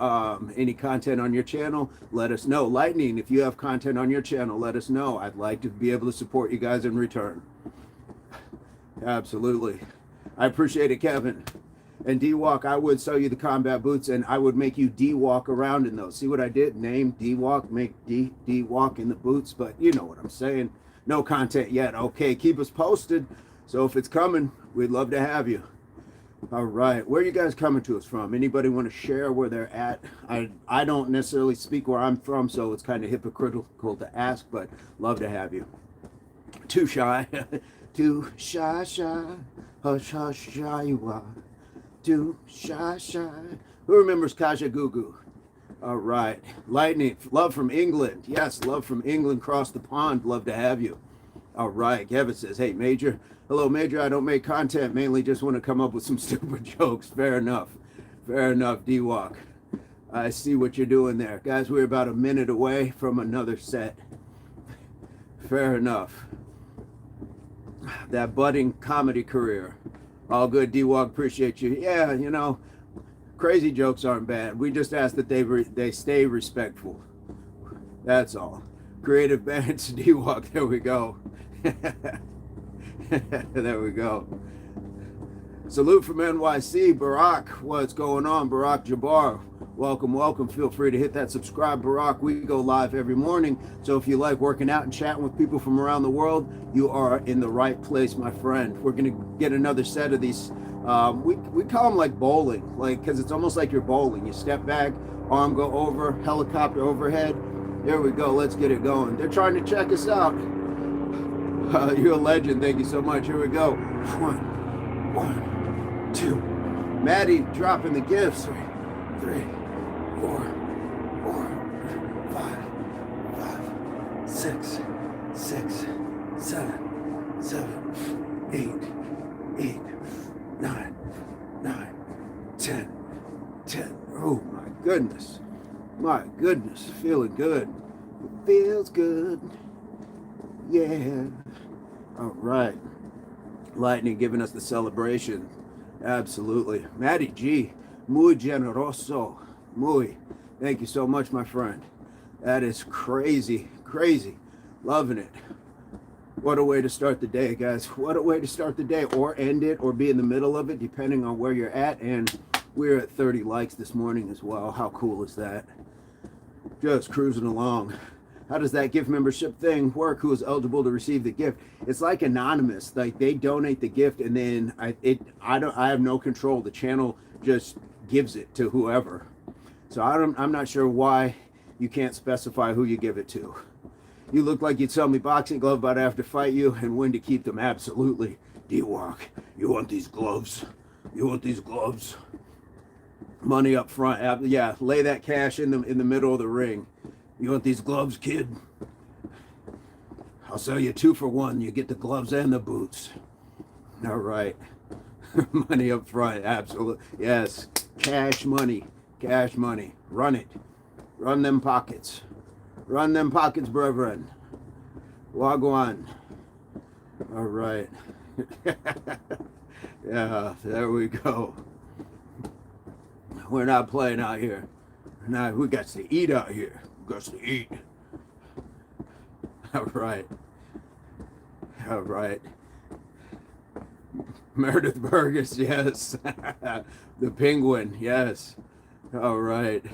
any content on your channel? Let us know. Lightning, if you have content on your channel, let us know. I'd like to be able to support you guys in return. Absolutely. I appreciate it, Kevin. And D-Walk, I would sell you the combat boots, and I would make you D-Walk around in those. See what I did? Name D-Walk, make D-Walk in the boots, but you know what I'm saying. No content yet. Okay, keep us posted. So if it's coming, we'd love to have you. All right, where are you guys coming to us from? Anybody want to share where they're at? I don't necessarily speak where I'm from, so it's kind of hypocritical to ask, but love to have you. Too shy. Too shy, hush, shy you are. Too shy. Who remembers Kaja Gugu? All right. Lightning, love from England. Yes, love from England, cross the pond. Love to have you. All right. Kevin says, hey, Major. Hello, Major. I don't make content. Mainly just want to come up with some stupid jokes. Fair enough, D-Walk. I see what you're doing there. Guys, we're about a minute away from another set. Fair enough. That budding comedy career. All good, D-Walk, appreciate you. Yeah, you know, crazy jokes aren't bad. We just ask that they stay respectful. That's all. Creative bands, D-Walk, there we go. There we go. Salute from NYC, Barack. What's going on, Barack Jabbar? Welcome. Feel free to hit that subscribe, Barack. We go live every morning. So if you like working out and chatting with people from around the world, you are in the right place, my friend. We're going to get another set of these. We call them like bowling, like, because it's almost like you're bowling. You step back, arm go over, helicopter overhead. There we go. Let's get it going. They're trying to check us out. You're a legend. Thank you so much. Here we go. One, two. Maddie dropping the gifts. 3, 4, 5, 6, 7, 8, 9, 10. Oh my goodness, feeling good. It feels good. Yeah. All right. Lightning giving us the celebration. Absolutely. Maddie G, muy generoso. Muy. Thank you so much, my friend. That is crazy. Loving it. What a way to start the day, guys. What a way to start the day, or end it, or be in the middle of it, depending on where you're at. And we're at 30 likes this morning as well. How cool is that? Just cruising along. How does that gift membership thing work? Who is eligible to receive the gift? It's like anonymous. Like they donate the gift, and then I have no control. The channel just gives it to whoever. So I'm not sure why you can't specify who you give it to. You look like you'd sell me boxing gloves, but I have to fight you and win to keep them. Absolutely. D-Walk, you want these gloves? You want these gloves? Money up front. Yeah, lay that cash in the middle of the ring. You want these gloves, kid? I'll sell you 2 for 1. You get the gloves and the boots. All right. Money up front. Absolutely. Yes. Cash money. Cash money. Run it. Run them pockets. Run them pockets, brethren. Wagwan. All right. Yeah, there we go. We're not playing out here. Now we got to eat out here. We got to eat. All right. All right. Meredith Burgess, yes. The Penguin, yes. All right.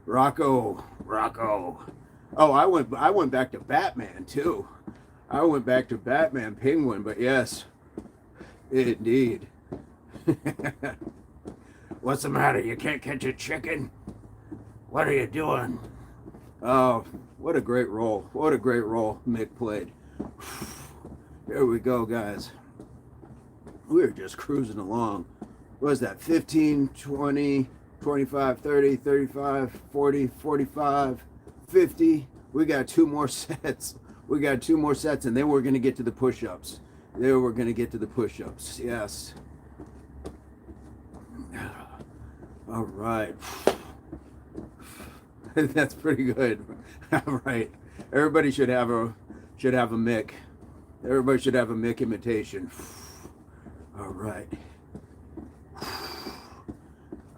Rocco. Oh, I went back to Batman too. I went back to Batman Penguin, but yes, indeed. What's the matter? You can't catch a chicken? What are you doing? Oh, what a great role. What a great role Mick played. Here we go, guys. We're just cruising along. What is that? 15, 20, 25, 30, 35, 40, 45, 50. We got 2 more sets. We got 2 more sets, and then we're going to get to the push-ups. Then we're going to get to the push-ups. Yes. All right. That's pretty good. All right. Everybody should have a Mick. Everybody should have a Mick imitation. All right.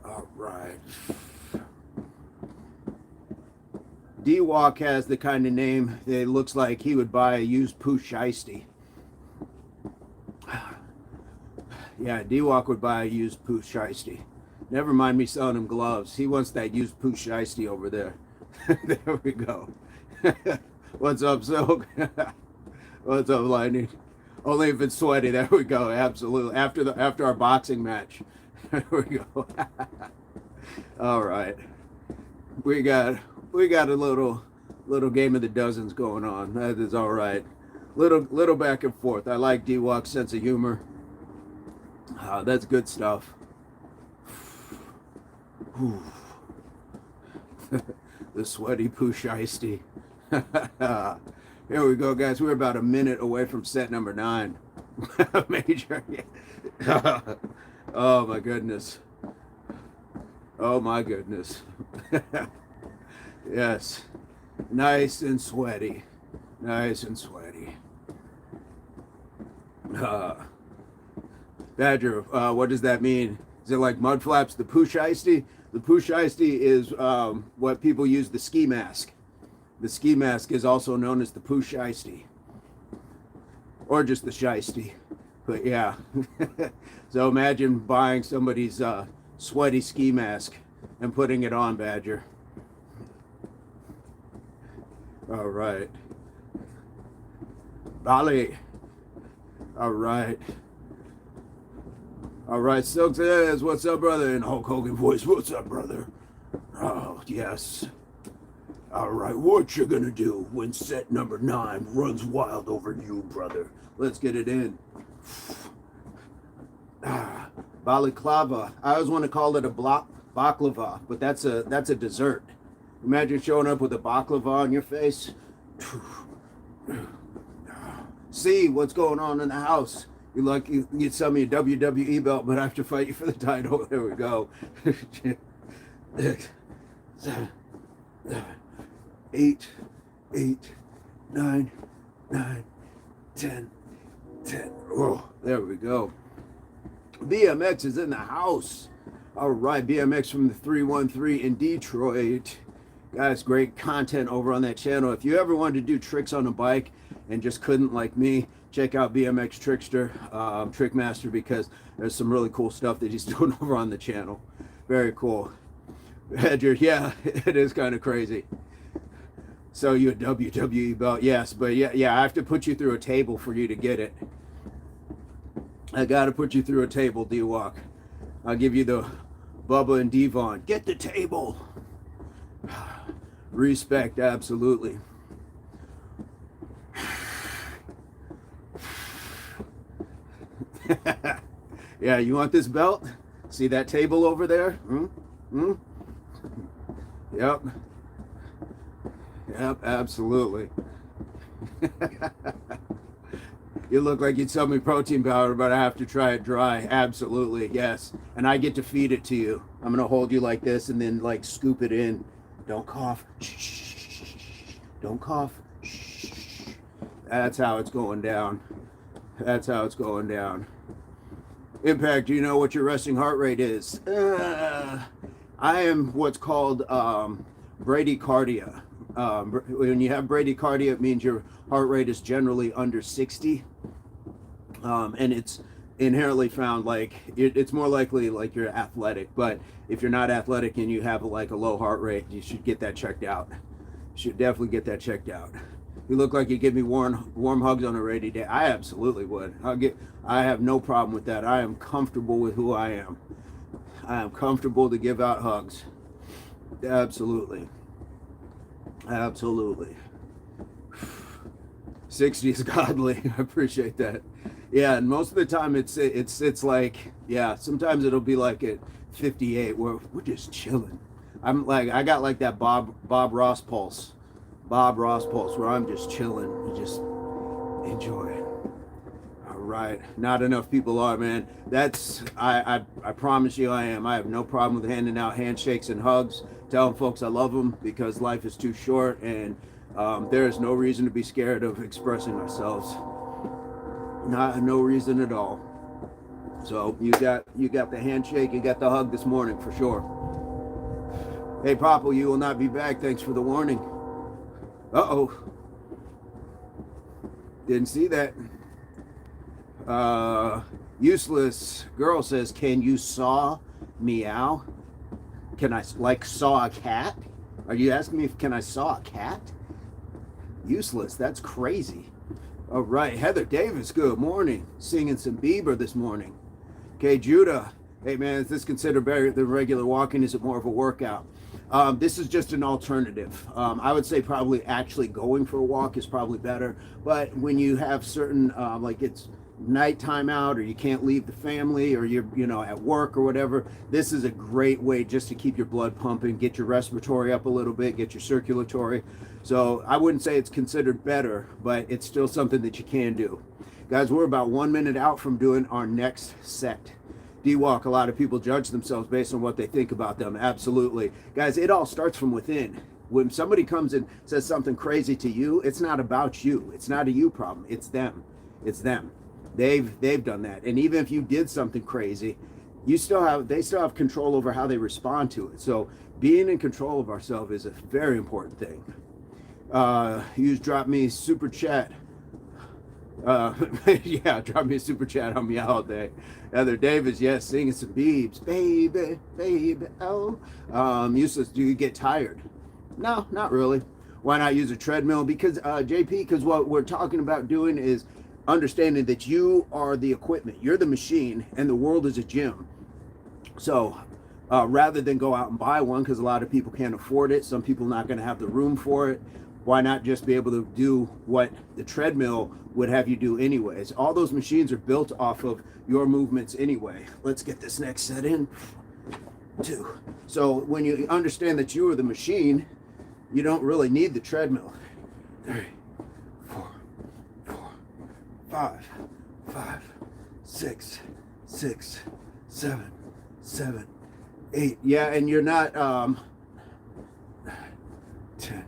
All right. D-Walk has the kind of name that it looks like he would buy a used Pooh Shiesty. Yeah, D-Walk would buy a used Pooh Shiesty. Never mind me selling him gloves. He wants that used Pooh Shiesty over there. There we go. What's up, Silk? What's up, Lightning? Only if it's sweaty. There we go. Absolutely. After our boxing match. There we go. All right. We got a little game of the dozens going on. That is all right. Little back and forth. I like D-Walk's sense of humor. That's good stuff. The sweaty Pooh Shiesty. Here we go, guys. We're about a minute away from set number 9. Major. Oh my goodness. Oh my goodness. Yes. Nice and sweaty. Nice and sweaty. Badger, what does that mean? Is it like mud flaps? The Pooh Shiesty? The Pooh Shiesty is what people use the ski mask. The ski mask is also known as the Pooh Shiesty. Or just the Shiesty. But yeah. So imagine buying somebody's sweaty ski mask and putting it on, Badger. All right. Bali. All right. All right, Silk says, what's up, brother? In Hulk Hogan voice, what's up, brother? Oh, yes. All right, what you gonna do when set number 9 runs wild over you, brother? Let's get it in. Balaclava. I always want to call it a baklava, but that's a dessert. Imagine showing up with a baklava on your face. See what's going on in the house. You'd sell me a WWE belt, but I have to fight you for the title. There we go. 7, 8, 9, 10. Oh, there we go. BMX is in the house. All right, BMX from the 313 in Detroit. Guys, great content over on that channel. If you ever wanted to do tricks on a bike and just couldn't, like me, check out BMX Trickster, Trickmaster, because there's some really cool stuff that he's doing over on the channel. Very cool. Hedger, yeah, it is kind of crazy. Sell you a WWE belt, yes, but yeah, I have to put you through a table for you to get it. I gotta put you through a table, D-Walk. I'll give you the Bubba and Devon. Get the table. Respect, absolutely. Yeah, you want this belt? See that table over there? Yep. Yep, absolutely. You look like you'd sell me protein powder, but I have to try it dry. Absolutely, yes. And I get to feed it to you. I'm gonna hold you like this and then like scoop it in. Don't cough. Shh. Don't cough. Shh. That's how it's going down. That's how it's going down. Impact, do you know what your resting heart rate is? I am what's called bradycardia. When you have bradycardia, it means your heart rate is generally under 60. And it's inherently found like it's more likely like you're athletic, but if you're not athletic and you have like a low heart rate, you should get that checked out. You should definitely get that checked out. You look like you give me warm hugs on a rainy day. I absolutely would. I have no problem with that. I am comfortable with who I am. I am comfortable to give out hugs. Absolutely. 60 is godly. I appreciate that. Yeah, and most of the time it's like, yeah, sometimes it'll be like at 58 where we're just chilling. I got like that Bob Ross pulse. Where I'm just chilling and just enjoying. All right. Not enough people are, man. That's I promise you I am. I have no problem with handing out handshakes and hugs, telling folks I love them because life is too short and there is no reason to be scared of expressing ourselves. No reason at all. So you got the handshake, you got the hug this morning for sure. Hey Papa, you will not be back. Thanks for the warning. Uh-oh. Didn't see that. Useless girl says, can you saw meow? Can I like saw a cat? Are you asking me if can I saw a cat? Useless, that's crazy. All right, Heather Davis, good morning. Singing some Bieber this morning. Okay, Judah, hey man, is this considered better than regular walking? Is it more of a workout? This is just an alternative. I would say probably actually going for a walk is probably better. But when you have certain, like it's nighttime out or you can't leave the family or you're, at work or whatever, this is a great way just to keep your blood pumping, get your respiratory up a little bit, get your circulatory. So I wouldn't say it's considered better, but it's still something that you can do. Guys, we're about 1 minute out from doing our next set. D-Walk, a lot of people judge themselves based on what they think about them. Absolutely. Guys, it all starts from within. When somebody comes and says something crazy to you, it's not about you. It's not a you problem. It's them. It's them. They've done that. And even if you did something crazy, they still have control over how they respond to it. So being in control of ourselves is a very important thing. You drop me super chat. Yeah, drop me a super chat on me all day. Heather Davis, yes, singing some Biebs, baby, oh. Useless, do you get tired? No, not really. Why not use a treadmill? Because JP, because what we're talking about doing is understanding that you are the equipment, you're the machine, and the world is a gym. So rather than go out and buy one, because a lot of people can't afford it, some people not going to have the room for it, why not just be able to do what the treadmill would have you do anyways? All those machines are built off of your movements anyway. Let's get this next set in. 2. So when you understand that you are the machine, you don't really need the treadmill. 3, 4, 5, 6, 7, 8. Yeah, and you're not 10.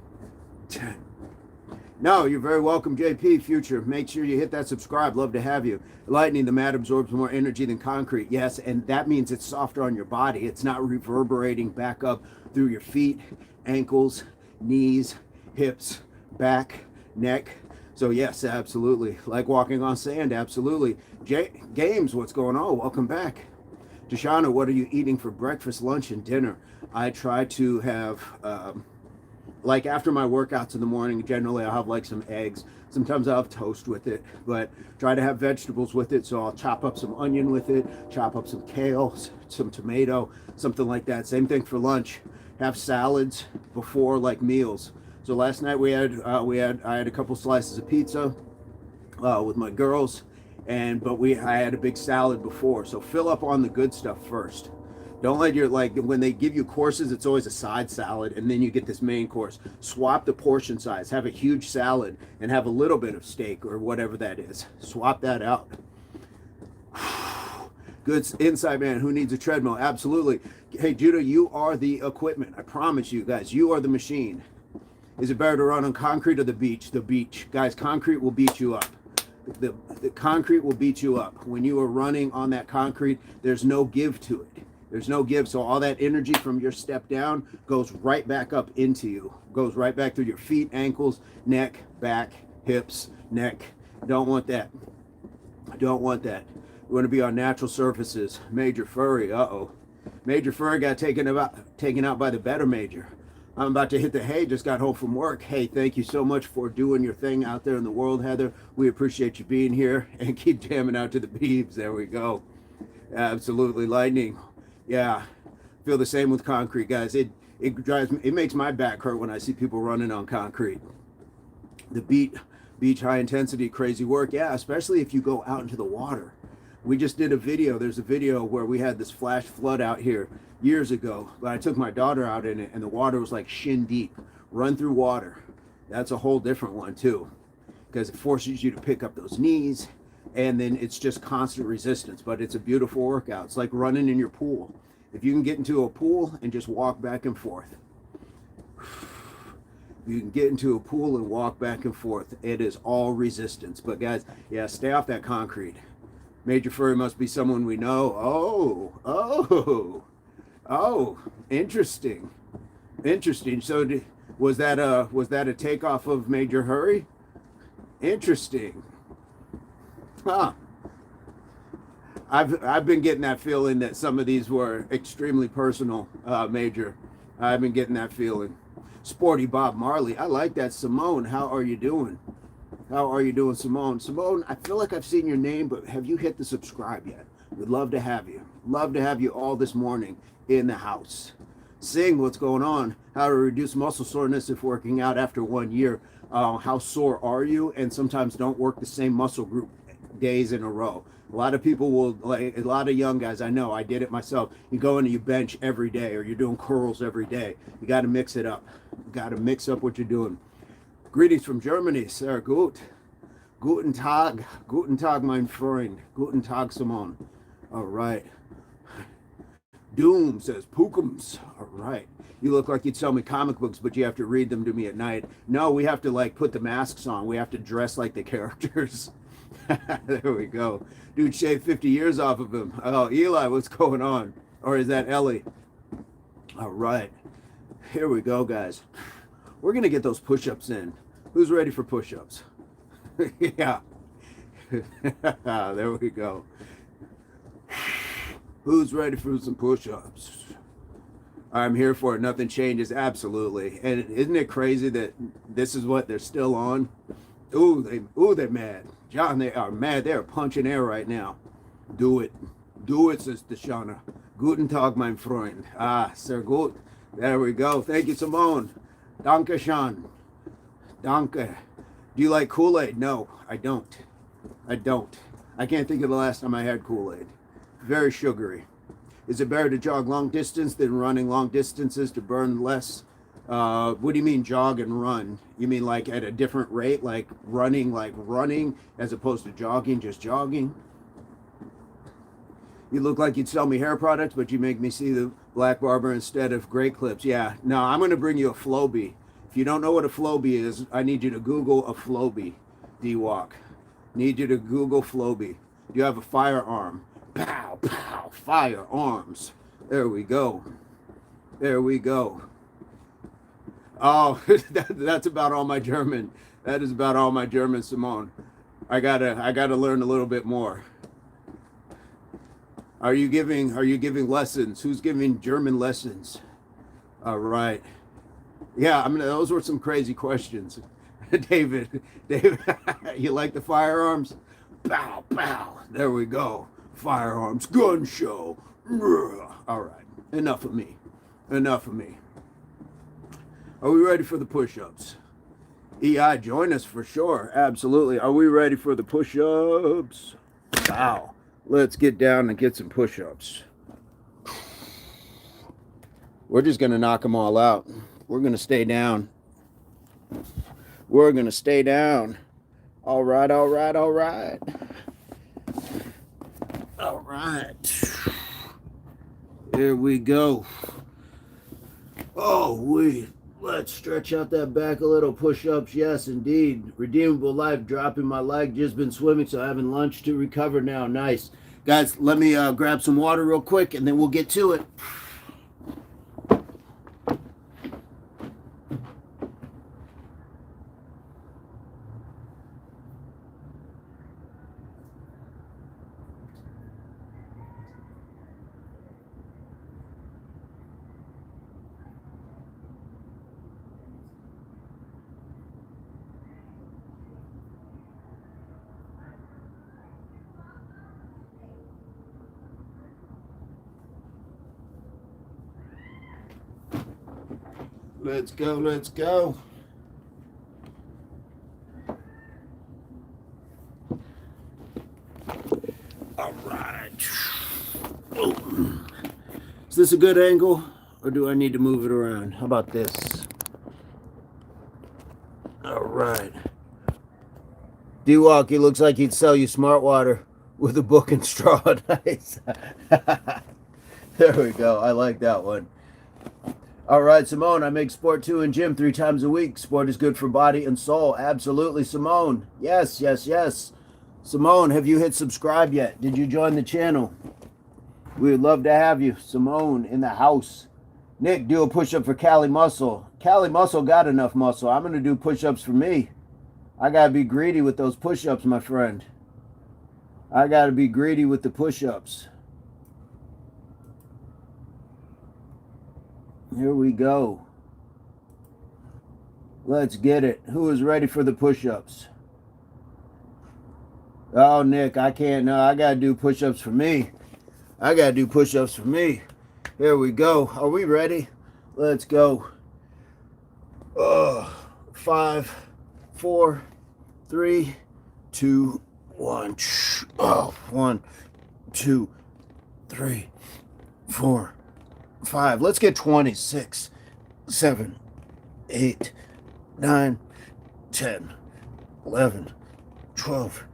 No, you're very welcome, JP Future. Make sure you hit that subscribe. Love to have you. Lightning, the mat absorbs more energy than concrete. Yes, and that means it's softer on your body. It's not reverberating back up through your feet, ankles, knees, hips, back, neck. So yes, absolutely. Like walking on sand, absolutely. Games, what's going on? Welcome back. Deshauna, what are you eating for breakfast, lunch, and dinner? I try to have like after my workouts in the morning, generally I'll have like some eggs. Sometimes I'll have toast with it, but try to have vegetables with it. So I'll chop up some onion with it, chop up some kale, some tomato, something like that. Same thing for lunch. Have salads before like meals. So last night I had a couple slices of pizza with my girls, I had a big salad before. So fill up on the good stuff first. Don't let your, like, when they give you courses, it's always a side salad and then you get this main course. Swap the portion size. Have a huge salad and have a little bit of steak or whatever that is. Swap that out. Good insight, man. Who needs a treadmill? Absolutely. Hey, Judah, you are the equipment. I promise you guys, you are the machine. Is it better to run on concrete or the beach? The beach. Guys, concrete will beat you up. The concrete will beat you up. When you are running on that concrete, there's no give to it. There's no give. So all that energy from your step down goes right back up into you. Goes right back through your feet, ankles, neck, back, hips, neck. Don't want that. Don't want that. You want to be on natural surfaces. Major Furry, Major Furry got taken out by the better Major. I'm about to hit the hay, just got home from work. Hey, thank you so much for doing your thing out there in the world, Heather. We appreciate you being here, and keep jamming out to the beeves. There we go. Absolutely lightning. Yeah, feel the same with concrete, guys. It drives me, it makes my back hurt when I see people running on concrete. The beach high intensity, crazy work. Yeah, especially if you go out into the water. We just did a video. There's a video where we had this flash flood out here years ago, but I took my daughter out in it and the water was like shin deep. Run through water. That's a whole different one too, because it forces you to pick up those knees, and then it's just constant resistance, but it's a beautiful workout. It's like running in your pool. If you can get into a pool and just walk back and forth, you can get into a pool and walk back and forth. It is all resistance. But guys, yeah, stay off that concrete. Major Furry must be someone we know. Oh, interesting. So was that a takeoff of Major Hurry? Interesting. Huh. I've been getting that feeling that some of these were extremely personal, Major. I've been getting that feeling. Sporty Bob Marley. I like that. Simone, how are you doing? How are you doing, Simone? Simone, I feel like I've seen your name, but have you hit the subscribe yet? We'd love to have you. Love to have you all this morning in the house. Sing, what's going on? How to reduce muscle soreness if working out after 1 year. How sore are you? And sometimes don't work the same muscle group days in a row. A lot of people will, like a lot of young guys, I know, I did it myself. You go in and you bench every day, or you're doing curls every day. You got to mix it up. You got to mix up what you're doing. Greetings from Germany, Sehr gut. Guten Tag, mein Freund. Guten Tag, Simone. All right. Doom says, Pookums. All right. You look like you'd sell me comic books, but you have to read them to me at night. No, we have to like put the masks on. We have to dress like the characters. There we go. Dude shaved 50 years off of him. Oh, Eli, what's going on? Or is that Ellie? All right. Here we go, guys. We're going to get those push-ups in. Who's ready for push-ups? Yeah. There we go. Who's ready for some push-ups? I'm here for it. Nothing changes. Absolutely. And isn't it crazy that this is what they're still on? They're mad. John, they are mad. They're punching air right now. Do it. Do it, Sister Shauna. Guten Tag, mein Freund. Sehr gut. There we go. Thank you, Simone. Danke, Sean. Danke. Do you like Kool-Aid? No, I don't. I can't think of the last time I had Kool-Aid. Very sugary. Is it better to jog long distance than running long distances to burn less? What do you mean jog and run? You mean like at a different rate, like running as opposed to jogging, just jogging? You look like you'd sell me hair products, but you make me see the Black Barber instead of Great Clips. Yeah, no, I'm going to bring you a Flowbee. If you don't know what a Flowbee is, I need you to Google a Flowbee, D-Walk. Need you to Google Flowbee. Do you have a firearm? Pow, pow, firearms. There we go. There we go. Oh, that's about all my German. That is about all my German, Simone. I gotta learn a little bit more. Are you giving lessons? Who's giving German lessons? All right. Yeah, I mean, those were some crazy questions. David, you like the firearms? Pow, pow. There we go. Firearms gun show. All right, enough of me. Enough of me. Are we ready for the push-ups? EI, join us for sure. Absolutely. Are we ready for the push-ups? Wow. Let's get down and get some push-ups. We're just going to knock them all out. We're going to stay down. We're going to stay down. All right, all right, all right. All right. Here we go. Oh, let's stretch out that back a little. Push-ups, yes, indeed. Redeemable life, dropping my leg. Just been swimming, so having lunch to recover now. Nice. Guys, let me grab some water real quick, and then we'll get to it. Let's go, let's go. All right. Oh. Is this a good angle, or do I need to move it around? How about this? All right. D-Walk, he looks like he'd sell you smart water with a book and straw. Nice. There we go. I like that one. All right, Simone, I make sport too in gym 3 times a week. Sport is good for body and soul. Absolutely, Simone. Yes, yes, yes. Simone, have you hit subscribe yet? Did you join the channel? We would love to have you. Simone in the house. Nick, do a push-up for Cali Muscle. Cali Muscle got enough muscle. I'm going to do push-ups for me. I got to be greedy with those push-ups, my friend. I got to be greedy with the push-ups. Here we go. Let's get it. Who is ready for the push-ups? Oh, Nick, I can't. No, I got to do push-ups for me. I got to do push-ups for me. Here we go. Are we ready? Let's go. 5, 4, 3, 2, 1. 1, 2, 3, 4, 5. Let's get 26, 7, 8, 9, 10, 11, 12,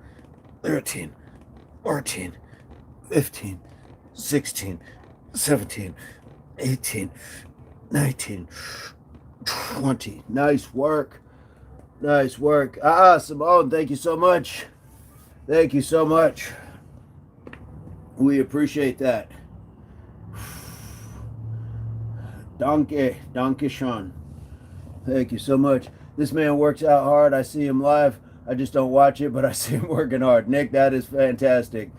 13, 14, 15, 16, 17, 18, 19, 20. Nice work. Nice work. Simone, thank you so much. Thank you so much. We appreciate that. Danke schön. Thank you so much. This man works out hard. I see him live. I just don't watch it, but I see him working hard. Nick, that is fantastic.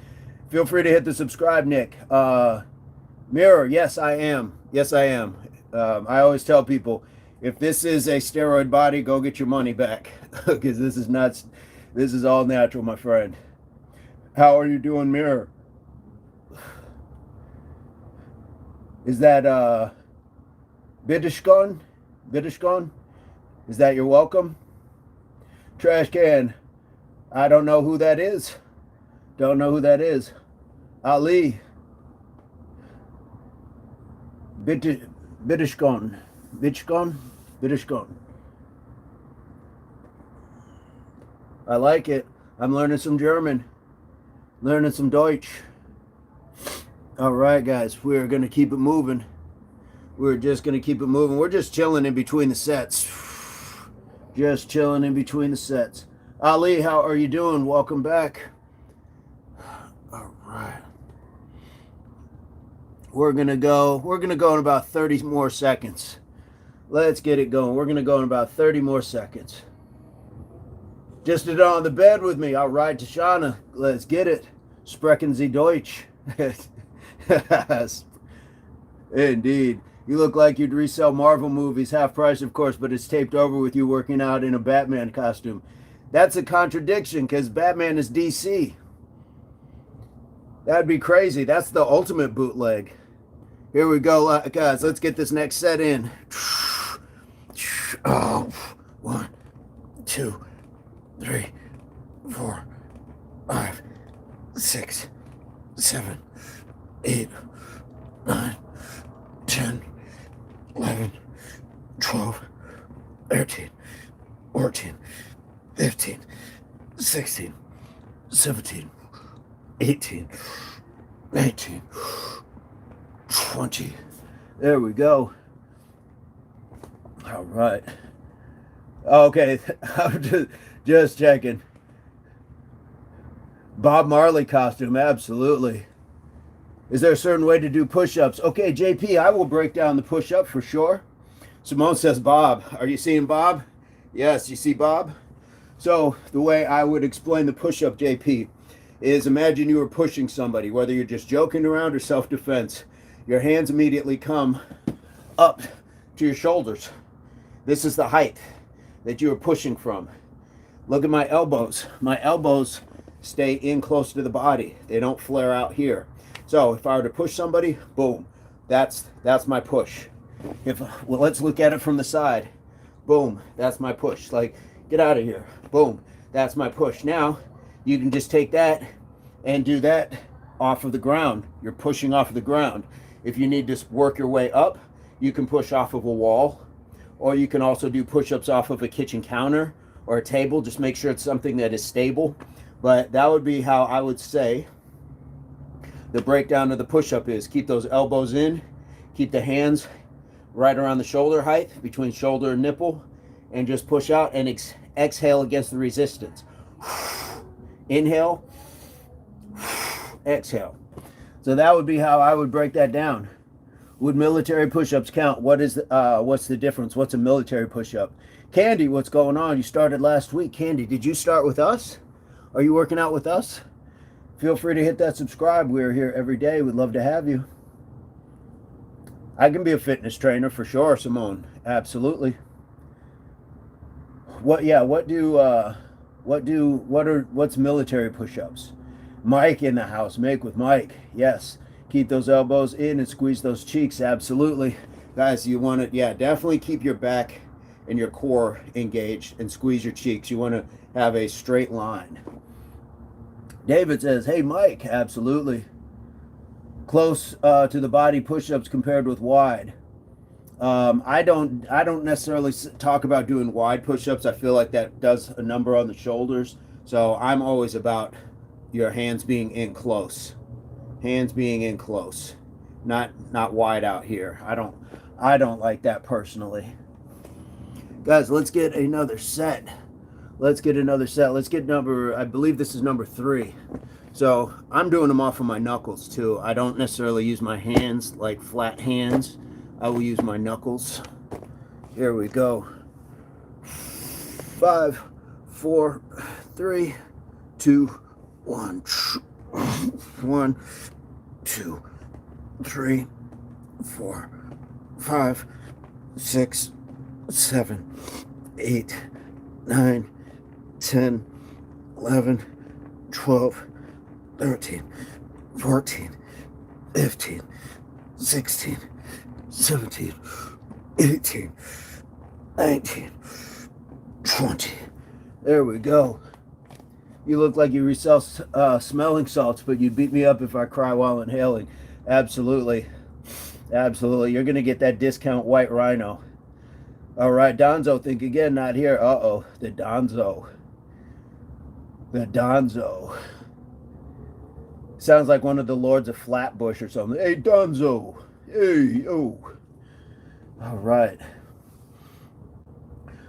Feel free to hit the subscribe, Nick. Mirror, yes, I am. Yes, I am. I always tell people, if this is a steroid body, go get your money back. Because this is not, this is all natural, my friend. How are you doing, Mirror? Is that, Bitishkon? Bitishkon? Is that your welcome? Trash can. I don't know who that is. Don't know who that is. Ali. Bitishkon. Bitishkon? Bitishkon. I like it. I'm learning some German. Learning some Deutsch. All right, guys. We're going to keep it moving. We're just going to keep it moving. We're just chilling in between the sets. Just chilling in between the sets. Ali, how are you doing? Welcome back. All right. We're going to go in about 30 more seconds. Let's get it going. We're going to go in about 30 more seconds. Just it on the bed with me. All right, Tashana. Let's get it. Sprechen Sie Deutsch. Indeed. You look like you'd resell Marvel movies, half price, of course, but it's taped over with you working out in a Batman costume. That's a contradiction because Batman is DC. That'd be crazy. That's the ultimate bootleg. Here we go, guys. Let's get this next set in. Oh, 1, 2, 3, 4, 5, 6, 7, 8, 9, 10, 11, 12, 13, 14, 15, 16, 17, 18, 19, 20. There we go. All right. Okay, I'm just checking. Bob Marley costume, absolutely. Is there a certain way to do push-ups? Okay, JP, I will break down the push-up for sure. Simone says Bob. Are you seeing Bob? Yes, you see Bob? So the way I would explain the push-up, JP, is imagine you were pushing somebody, whether you're just joking around or self-defense. Your hands immediately come up to your shoulders. This is the height that you are pushing from. Look at my elbows. My elbows stay in close to the body. They don't flare out here. So if I were to push somebody, boom, that's my push. Well, let's look at it from the side. Boom, that's my push. Like, get out of here. Boom, that's my push. Now, you can just take that and do that off of the ground. You're pushing off of the ground. If you need to work your way up, you can push off of a wall, or you can also do push-ups off of a kitchen counter or a table. Just make sure it's something that is stable. But that would be how I would say the breakdown of the push-up is. Keep those elbows in, keep the hands right around the shoulder height, between shoulder and nipple, and just push out and exhale against the resistance. Inhale, exhale. So that would be how I would break that down. Would military push-ups count? What's the difference? What's a military push-up? Candy, what's going on? You started last week. Candy, did you start with us? Are you working out with us? Feel free to hit that subscribe. We're here every day. We'd love to have you. I can be a fitness trainer for sure, Simone. Absolutely. What's military push-ups? Mike in the house. Make with Mike. Yes. Keep those elbows in and squeeze those cheeks. Absolutely. Guys, you want to, definitely keep your back and your core engaged and squeeze your cheeks. You want to have a straight line. David says, hey, Mike. Absolutely. Close to the body push-ups compared with wide. I don't necessarily talk about doing wide push-ups. I feel like that does a number on the shoulders. So I'm always about your hands being in close. Hands being in close. Not wide out here. I don't like that personally. Guys, let's get another set. Let's get I believe this is number 3. So I'm doing them off of my knuckles too. I don't necessarily use my hands like flat hands. I will use my knuckles. Here we go. 5, 4, 3, 2, 1. 1, 2, 3, 4, 5, 6, 7, 8, 9, 10, 11, 12, 13, 14, 15, 16, 17, 18, 19, 20. There we go. You look like you resell smelling salts, but you'd beat me up if I cry while inhaling. Absolutely. Absolutely. You're going to get that discount white rhino. All right, Donzo, think again, not here. Uh-oh, the Donzo. The Donzo. Sounds like one of the lords of Flatbush or something. Hey, Donzo. Hey, oh. All right.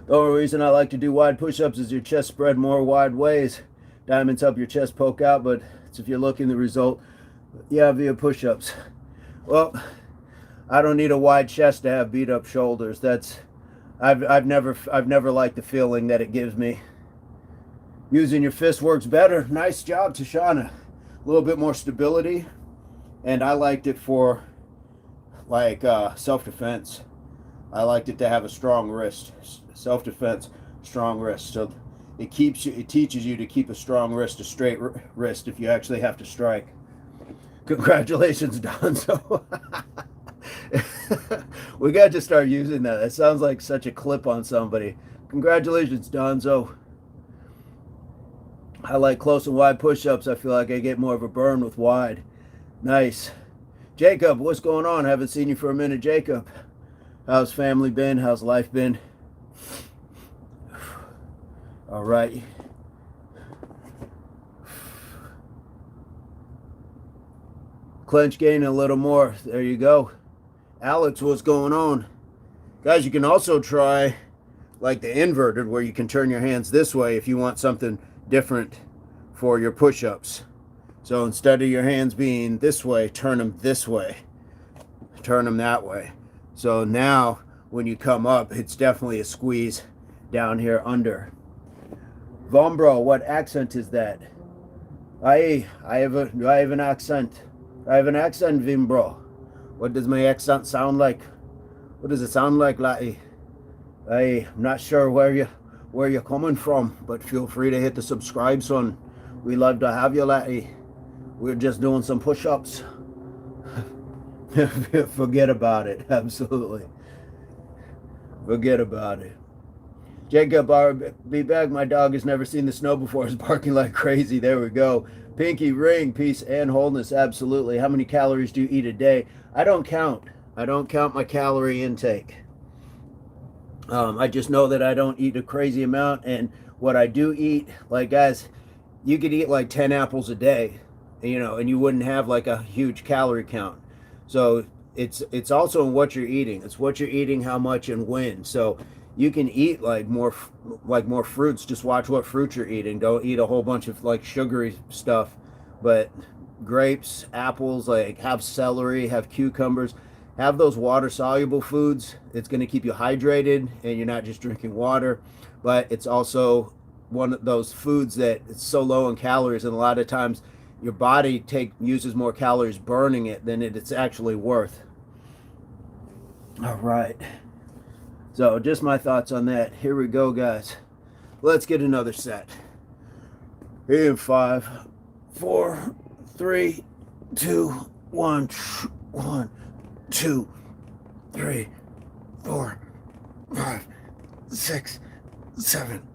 The only reason I like to do wide push-ups is your chest spread more wide ways. Diamonds help your chest poke out, but it's if you're looking the result, via push-ups. Well, I don't need a wide chest to have beat up shoulders. I've never liked the feeling that it gives me. Using your fist works better. Nice job, Tashana. A little bit more stability, and I liked it for like self-defense. I liked it to have a strong wrist. Self-defense, strong wrist. So it teaches you to keep a strong wrist, a straight wrist if you actually have to strike. Congratulations, Donzo. We got to start using that. That sounds like such a clip on somebody. Congratulations, Donzo. I like close and wide push-ups. I feel like I get more of a burn with wide. Nice. Jacob, what's going on? Haven't seen you for a minute, Jacob. How's family been? How's life been? All right. Clench gain a little more. There you go. Alex, what's going on? Guys, you can also try like the inverted where you can turn your hands this way if you want something different for your push-ups. So instead of your hands being this way, turn them this way. Turn them that way. So now when you come up, it's definitely a squeeze down here under. Vombro, what accent is that? I have an accent. I have an accent, Vimbro. What does my accent sound like? What does it sound like, Laddie? I'm not sure where you're coming from, but feel free to hit the subscribe, son. We love to have you, Laddie. We're just doing some push-ups. Forget about it. Absolutely. Forget about it. Jacob, I'll be back. My dog has never seen the snow before. He's barking like crazy. There we go. Pinky ring, peace and wholeness. Absolutely. How many calories do you eat a day? I don't count. I don't count my calorie intake. I just know that I don't eat a crazy amount. And what I do eat, like guys, you could eat like 10 apples a day, you know, and you wouldn't have like a huge calorie count. So it's also in what you're eating. It's what you're eating, how much, and when. So you can eat like more fruits. Just watch what fruit you're eating. Don't eat a whole bunch of like sugary stuff, but grapes, apples, like have celery, have cucumbers, have those water soluble foods. It's going to keep you hydrated and you're not just drinking water, but it's also one of those foods that it's so low in calories, and a lot of times your body uses more calories burning it than it's actually worth. All right. So just my thoughts on that. Here we go, guys. Let's get another set. In 5, 4, 3, 2, 1. 1, 2, 3, 4, 5, 6, 7,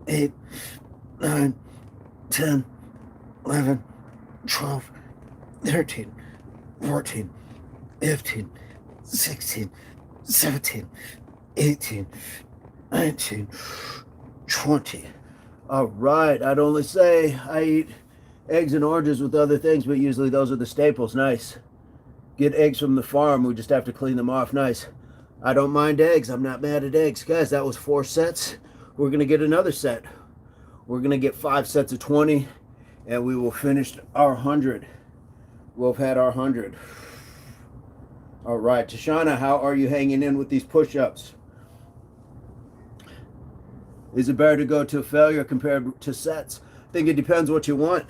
8, 9, 10, 11, 12, 13, 14, 15, 16, 17, 18, 19, 20. All right, I'd only say I eat eggs and oranges with other things, but usually those are the staples. Nice. Get eggs from the farm. We just have to clean them off. Nice. I don't mind eggs. I'm not mad at eggs. Guys, that was 4 sets. We're going to get another set. We're going to get 5 sets of 20, and we will finish our 100. We'll have had our 100. All right, Tashana, how are you hanging in with these push-ups? Is it better to go to failure compared to sets? I think it depends what you want.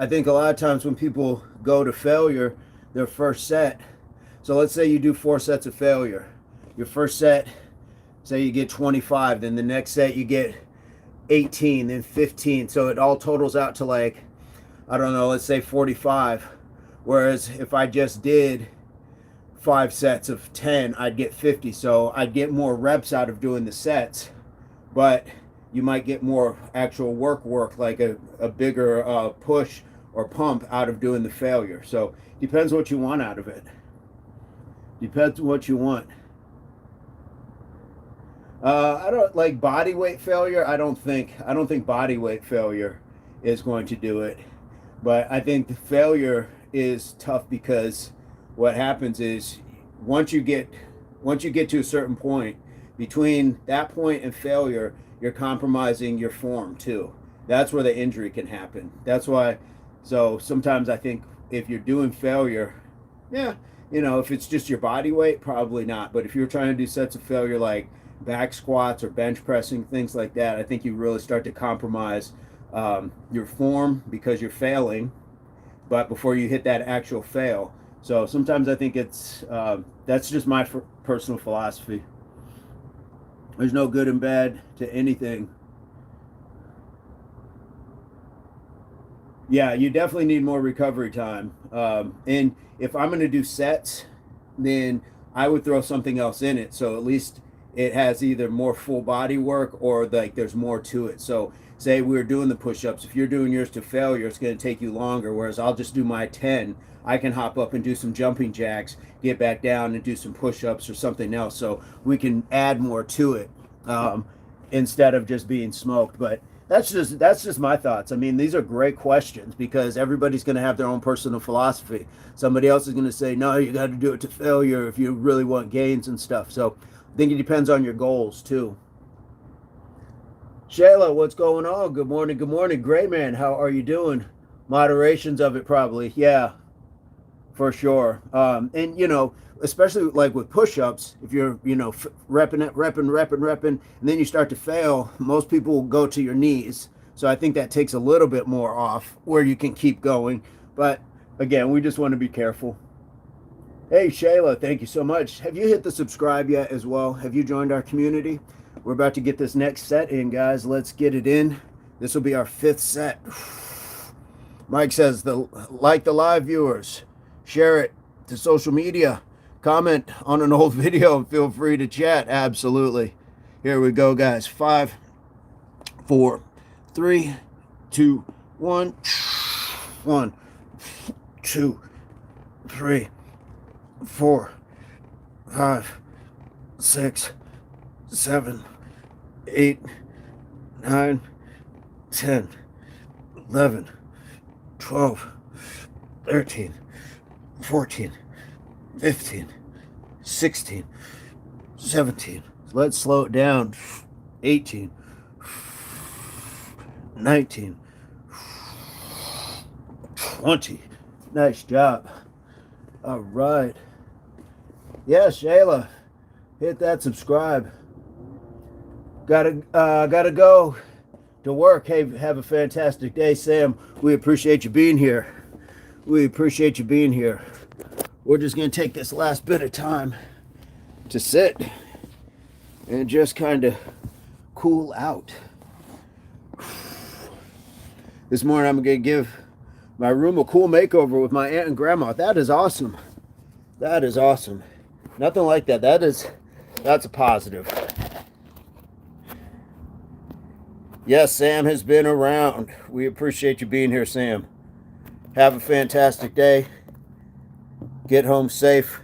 I think a lot of times when people go to failure, their first set, so let's say you do 4 sets of failure. Your first set, say you get 25, then the next set you get 18, then 15. So it all totals out to like, I don't know, let's say 45. Whereas if I just did 5 sets of 10, I'd get 50. So I'd get more reps out of doing the sets, but you might get more actual work, like a bigger push or pump out of doing the failure. So depends what you want out of it. Depends what you want. I don't like body weight failure. I don't think body weight failure is going to do it. But I think the failure is tough because what happens is once you get to a certain point, between that point and failure, you're compromising your form too. That's where the injury can happen. That's why, so sometimes I think if you're doing failure, yeah, you know, if it's just your body weight, probably not. But if you're trying to do sets of failure like back squats or bench pressing, things like that, I think you really start to compromise your form because you're failing. but before you hit that actual fail. So sometimes I think it's that's just my personal philosophy. There's no good and bad to anything. Yeah, you definitely need more recovery time. And if I'm going to do sets, then I would throw something else in it. So at least it has either more full body work or like there's more to it. So say we're doing the push-ups. If you're doing yours to failure, it's going to take you longer. Whereas I'll just do my 10. I can hop up and do some jumping jacks, get back down and do some push-ups or something else. So we can add more to it instead of just being smoked. But that's just my thoughts. I mean, these are great questions because everybody's going to have their own personal philosophy. Somebody else is going to say, no, you got to do it to failure if you really want gains and stuff. So I think it depends on your goals too. Shayla, what's going on? Good morning. Good morning. Great, man. How are you doing? Moderations of it, probably. Yeah, for sure. And especially like with push-ups, if you're repping it, repping, and then you start to fail, most people will go to your knees. So I think that takes a little bit more off where you can keep going. But again, we just want to be careful. Hey Shayla, thank you so much. Have you hit the subscribe yet as well? Have you joined our community? We're about to get this next set in, guys. Let's get it in. This will be our 5th set. Mike says, like the live viewers, share it to social media, comment on an old video, and feel free to chat. Absolutely. Here we go, guys. 5, 4, 3, 2, 1. 1, 2, 3, 4, 5, 6, 7, 8, 9, 10, 11, 12, 13, 14, 15, 16, 17. Let's slow it down. 18, 19, 20. Nice job. All right. Yeah, Shayla, hit that subscribe. Gotta go to work. Hey, have a fantastic day, Sam. We appreciate you being here. We appreciate you being here. We're just gonna take this last bit of time to sit and just kind of cool out. This morning I'm gonna give my room a cool makeover with my aunt and grandma. That is awesome. That is awesome. Nothing like that. That's a positive. Yes, Sam has been around. We appreciate you being here, Sam. Have a fantastic day. Get home safe.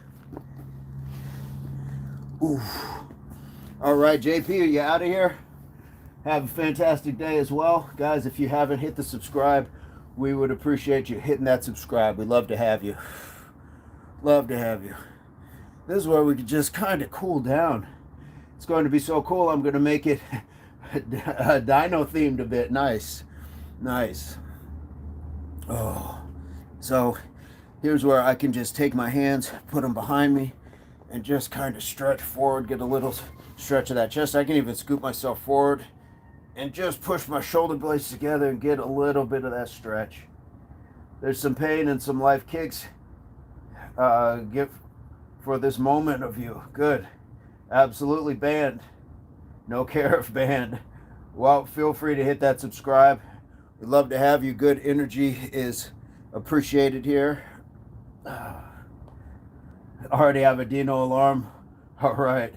Ooh. All right, JP, are you out of here? Have a fantastic day as well. Guys, if you haven't hit the subscribe, we would appreciate you hitting that subscribe. We'd love to have you. Love to have you. This is where we could just kind of cool down. It's going to be so cool, I'm going to make it dino themed a bit. Nice. Oh, so here's where I can just take my hands, put them behind me, and just kind of stretch forward, get a little stretch of that chest. I can even scoop myself forward and just push my shoulder blades together and get a little bit of that stretch. There's some pain and some life kicks. Give for this moment of you. Good. Absolutely banned. No care if banned. Well, feel free to hit that subscribe. We'd love to have you. Good energy is appreciated here. Already have a Dino alarm. All right.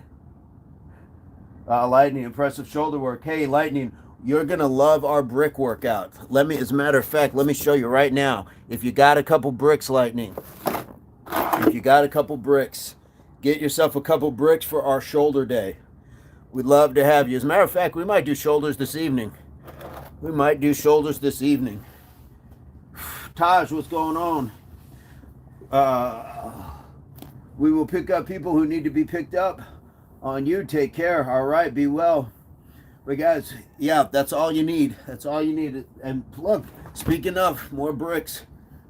Lightning, impressive shoulder work. Hey, Lightning, you're going to love our brick workout. As a matter of fact, let me show you right now. If you got a couple bricks, Lightning, if you got a couple bricks, get yourself a couple bricks for our shoulder day. We'd love to have you. As a matter of fact, we might do shoulders this evening. Taj, what's going on? We will pick up people who need to be picked up. On you, take care. All right, be well. But guys, yeah, that's all you need. That's all you need. And look, speaking of more bricks.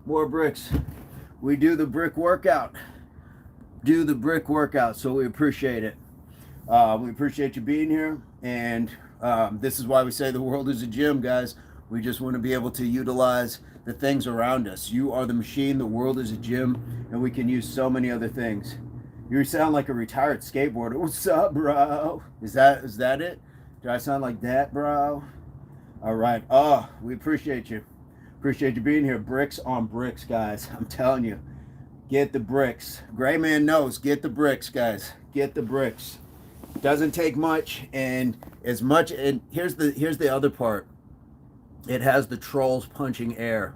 We do the brick workout. So we appreciate it. We appreciate you being here. And this is why we say the world is a gym, guys. We just want to be able to utilize the things around us. You are the machine, the world is a gym, and we can use so many other things. You sound like a retired skateboarder. What's up, bro? Is that it? Do I sound like that, bro? All right. Oh, we appreciate you. Appreciate you being here. Bricks on bricks, guys. I'm telling you. Get the bricks. Gray Man knows. Get the bricks, guys. Get the bricks. Doesn't take much, and as much. And here's the other part. It has the trolls punching air.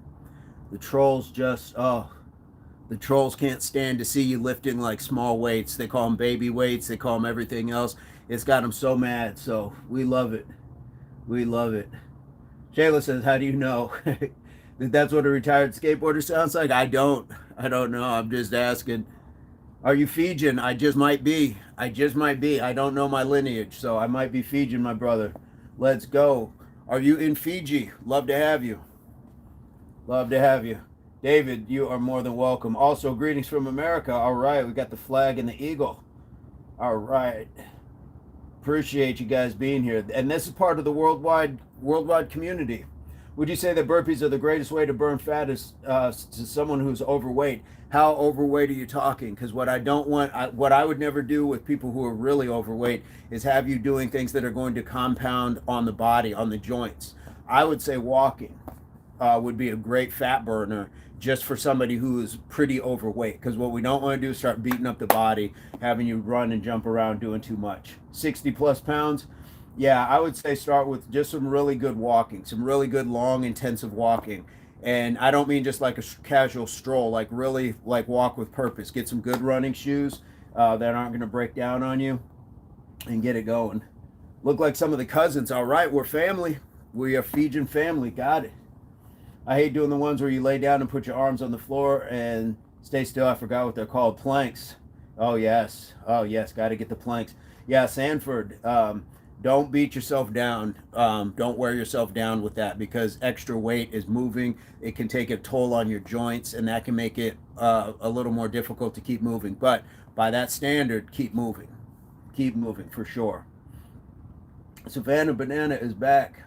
The trolls just the trolls can't stand to see you lifting like small weights. They call them baby weights. They call them everything else. It's got them so mad. So we love it. We love it. Shayla says, "How do you know that that's what a retired skateboarder sounds like?" I don't know. I'm just asking. Are you Fijian? I just might be. I just might be. I don't know my lineage, so I might be Fijian, my brother. Let's go. Are you in Fiji? Love to have you. Love to have you. David, you are more than welcome. Also, greetings from America. All right, we got the flag and the eagle. All right. Appreciate you guys being here. And this is part of the worldwide community. Would you say that burpees are the greatest way to burn fat is to someone who's overweight? How overweight are you talking? Because what I don't want, what I would never do with people who are really overweight is have you doing things that are going to compound on the body, on the joints. I would say walking would be a great fat burner just for somebody who is pretty overweight. Because what we don't want to do is start beating up the body, having you run and jump around doing too much. 60 plus pounds. Yeah, I would say start with just some really good walking, some really good long, intensive walking. And I don't mean just like a casual stroll, like really like walk with purpose. Get some good running shoes that aren't going to break down on you and get it going. Look like some of the cousins. All right, we're family. We are Fijian family. Got it. I hate doing the ones where you lay down and put your arms on the floor and stay still. I forgot what they're called. Planks. Oh, yes. Oh, yes. Got to get the planks. Yeah, Sanford. Don't beat yourself down. Don't wear yourself down with that because extra weight is moving. It can take a toll on your joints, and that can make it a little more difficult to keep moving. But by that standard, keep moving. Keep moving for sure. Savannah Banana is back.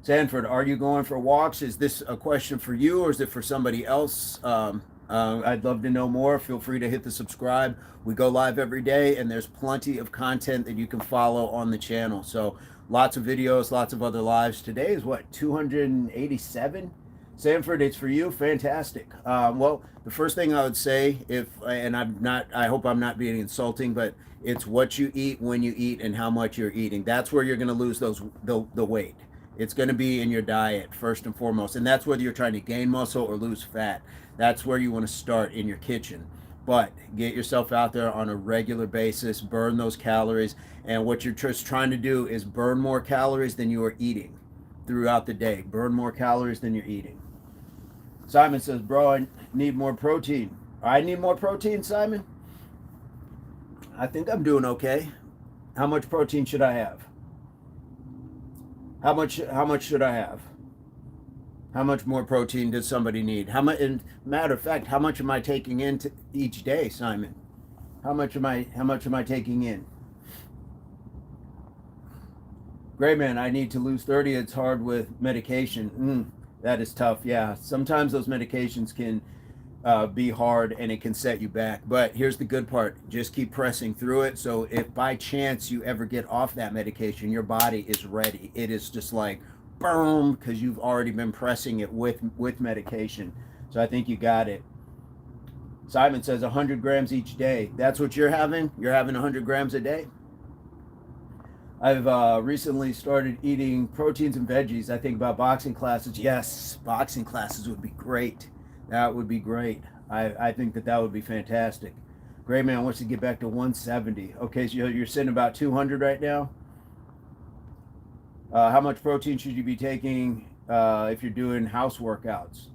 Sanford, are you going for walks? Is this a question for you or is it for somebody else? I'd love to know more. Feel free to hit the subscribe. We go live every day and there's plenty of content that you can follow on the channel. So lots of videos, lots of other lives. Today is what, 287? Sanford, it's for you. Fantastic. Well, the first thing I would say, I hope I'm not being insulting, but it's what you eat, when you eat, and how much you're eating. That's where you're going to lose the weight. It's going to be in your diet first and foremost, and that's whether you're trying to gain muscle or lose fat. That's where you want to start, in your kitchen. But get yourself out there on a regular basis, burn those calories, and what you're just trying to do is burn more calories than you are eating throughout the day. Burn more calories than you're eating. Simon says, bro, I need more protein. I need more protein, Simon? I think I'm doing okay. How much protein should I have? How much should I have? How much more protein does somebody need? How much? And matter of fact, how much am I taking in each day, Simon? How much am I taking in? Gray Man, I need to lose 30. It's hard with medication. That is tough. Yeah, sometimes those medications can be hard and it can set you back. But here's the good part. Just keep pressing through it. So if by chance you ever get off that medication, your body is ready. It is just like, boom, because you've already been pressing it with medication. So I think you got it. Simon says 100 grams each day. That's what you're having? You're having 100 grams a day? I've recently started eating proteins and veggies. I think about boxing classes. Yes, boxing classes would be great. That would be great. I think that would be fantastic. Gray Man wants to get back to 170. Okay, so you're sitting about 200 right now. How much protein should you be taking if you're doing house workouts?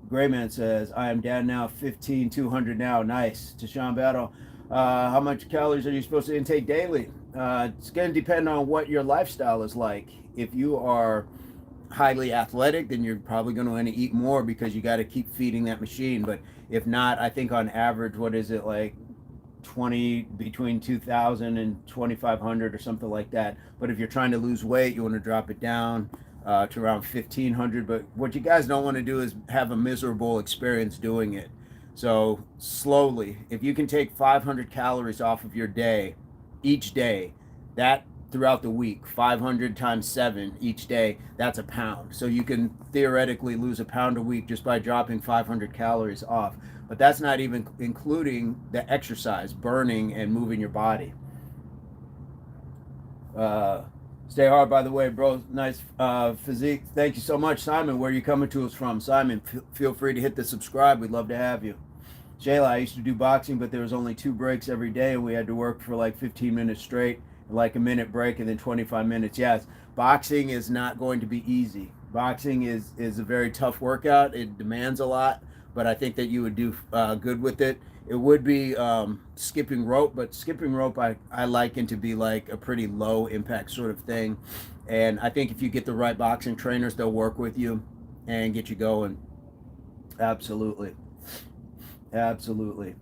Gray Man says, I am down now, 200 now. Nice. Tashawn Battle. How much calories are you supposed to intake daily? It's going to depend on what your lifestyle is like. If you are highly athletic, then you're probably going to want to eat more because you got to keep feeding that machine. But if not, I think on average, what is it, like between 2,000 and 2,500 or something like that. But if you're trying to lose weight, you want to drop it down. to around 1,500. But what you guys don't want to do is have a miserable experience doing it. So slowly, if you can take 500 calories off of your day, each day, that throughout the week, 500 times 7 each day, that's a pound. So you can theoretically lose a pound a week just by dropping 500 calories off. But that's not even including the exercise, burning and moving your body. Stay hard, by the way, bro. Nice physique. Thank you so much, Simon. Where are you coming to us from? Simon, feel free to hit the subscribe. We'd love to have you. Shayla, I used to do boxing, but there was only 2 breaks every day, and we had to work for like 15 minutes straight, like a minute break, and then 25 minutes. Yes, boxing is not going to be easy. Boxing is a very tough workout. It demands a lot, but I think that you would do good with it. It would be skipping rope, but skipping rope I liken to be like a pretty low impact sort of thing. And I think if you get the right boxing trainers, they'll work with you and get you going. Absolutely. Absolutely.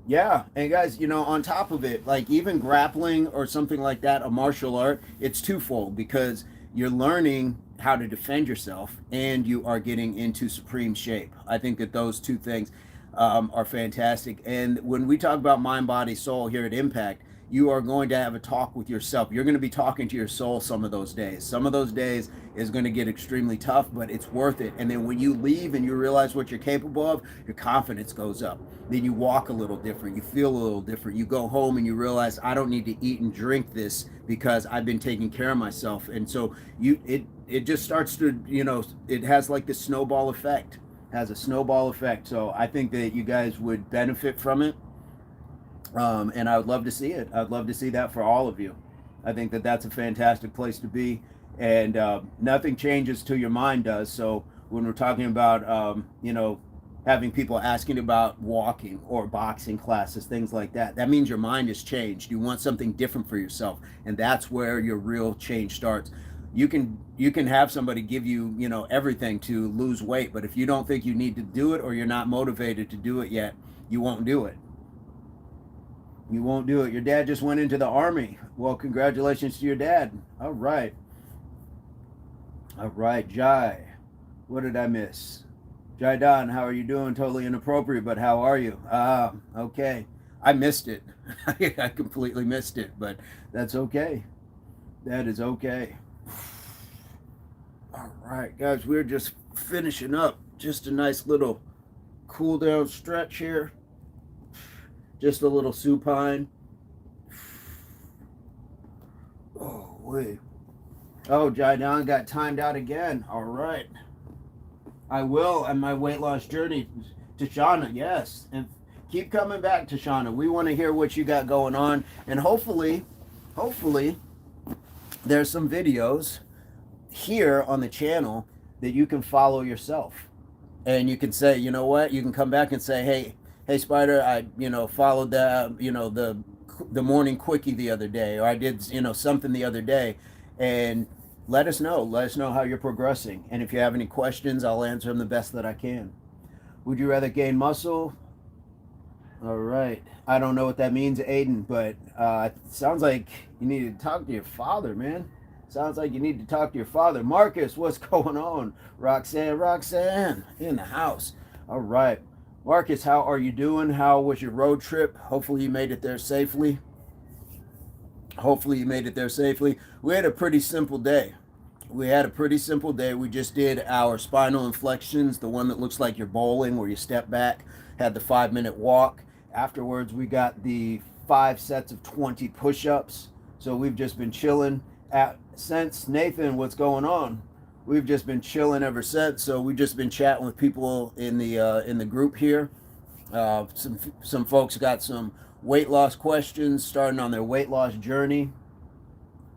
Yeah, and guys, you know, on top of it, like even grappling or something like that, a martial art, it's twofold because you're learning how to defend yourself and you are getting into supreme shape. I think that those two things are fantastic. And when we talk about mind, body, soul here at Impact, you are going to have a talk with yourself. You're going to be talking to your soul some of those days. Some of those days is going to get extremely tough, but it's worth it. And then when you leave and you realize what you're capable of, your confidence goes up. Then you walk a little different. You feel a little different. You go home and you realize I don't need to eat and drink this because I've been taking care of myself. And so it just starts to, you know, it has like this snowball effect. Has a snowball effect. So I think that you guys would benefit from it. And I would love to see it. I'd love to see that for all of you. I think that that's a fantastic place to be. And nothing changes till your mind does. So when we're talking about, you know, having people asking about walking or boxing classes, things like that, that means your mind has changed. You want something different for yourself. And that's where your real change starts. You can have somebody give you, you know, everything to lose weight. But if you don't think you need to do it or you're not motivated to do it yet, you won't do it. You won't do it. Your dad just went into the Army. Well, congratulations to your dad. All right. All right, Jai. What did I miss? Jai Don, how are you doing? Totally inappropriate, but how are you? Okay. I missed it. I completely missed it, but that's okay. That is okay. All right, guys, we're just finishing up. Just a nice little cool down stretch here. Just a little supine. Oh, wait. Oh, Jaidan got timed out again. All right. I will on my weight loss journey. Tashana, yes. And keep coming back, Tashana. We want to hear what you got going on. And hopefully, there's some videos here on the channel that you can follow yourself. And you can say, you know what? You can come back and say, hey, Spider, I, you know, followed the, you know, the morning quickie the other day, or I did, you know, something the other day, and let us know how you're progressing. And if you have any questions, I'll answer them the best that I can. Would you rather gain muscle? All right. I don't know what that means, Aiden, but it sounds like you need to talk to your father, man. Sounds like you need to talk to your father. Marcus, what's going on? Roxanne, in the house. All right. Marcus, how are you doing? How was your road trip? Hopefully you made it there safely. We had a pretty simple day. We just did our spinal inflections, the one that looks like you're bowling, where you step back, had the 5-minute walk. Afterwards, we got the 5 sets of 20 push-ups. So we've just been chilling since. Nathan, what's going on? We've just been chilling ever since. So we've just been chatting with people in the group here. Some folks got some weight loss questions, starting on their weight loss journey.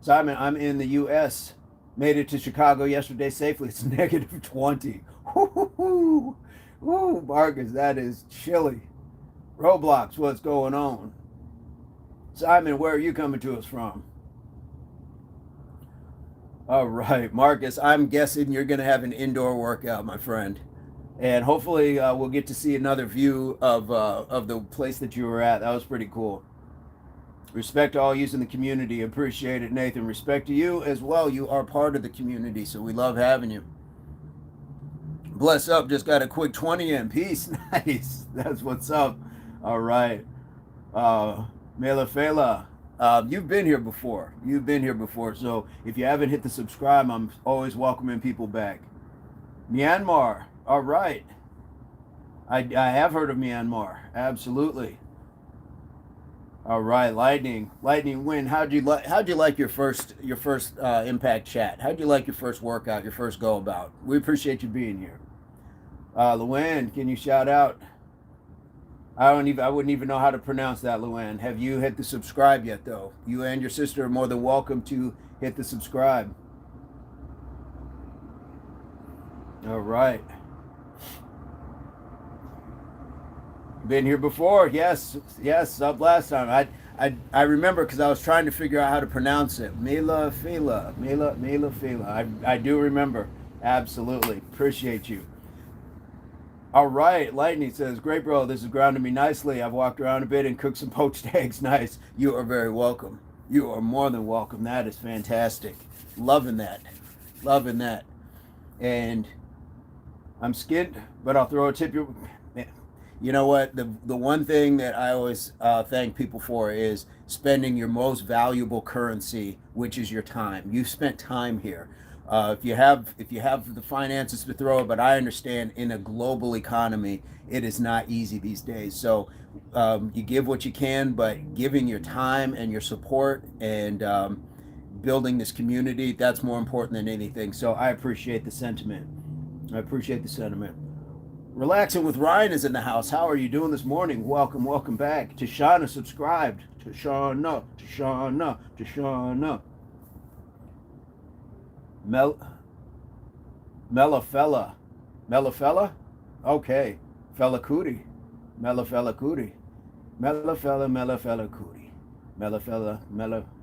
Simon, I'm in the U.S. Made it to Chicago yesterday safely. It's negative 20. Woo, Marcus, that is chilly. Roblox, what's going on? Simon, where are you coming to us from? All right, Marcus, I'm guessing you're going to have an indoor workout, my friend. And hopefully we'll get to see another view of the place that you were at. That was pretty cool. Respect to all yous in the community. Appreciate it, Nathan. Respect to you as well. You are part of the community, so we love having you. Bless up. Just got a quick 20 in. Peace. Nice. That's what's up. All right. Mela Fela. You've been here before. You've been here before. So if you haven't hit the subscribe, I'm always welcoming people back. Myanmar. All right. I have heard of Myanmar. Absolutely. All right, Lightning Wind. How'd you like your first Impact chat? How'd you like your first workout, your first go about? We appreciate you being here. Luann, can you shout out? I wouldn't even know how to pronounce that, Luann. Have you hit the subscribe yet, though? You and your sister are more than welcome to hit the subscribe. All right. Been here before, yes, up last time. I remember because I was trying to figure out how to pronounce it. Mela Fela. I do remember. Absolutely. Appreciate you. All right, Lightning says, great bro, this is grounding me nicely. I've walked around a bit and cooked some poached eggs. Nice. You are very welcome. You are more than welcome. That is fantastic. Loving that. And I'm skint, but I'll throw a tip your... You know what? The one thing that I always thank people for is spending your most valuable currency, which is your time. You spent time here. If you have the finances to throw it, but I understand in a global economy, it is not easy these days. So you give what you can, but giving your time and your support and building this community, that's more important than anything. So I appreciate the sentiment. Relaxing with Ryan is in the house. How are you doing this morning? Welcome back. Tashana subscribed. Tashana. Melafella? Okay. Fella Cootie. Melafella Cootie. Melafella Cootie. Melafella, Melafella,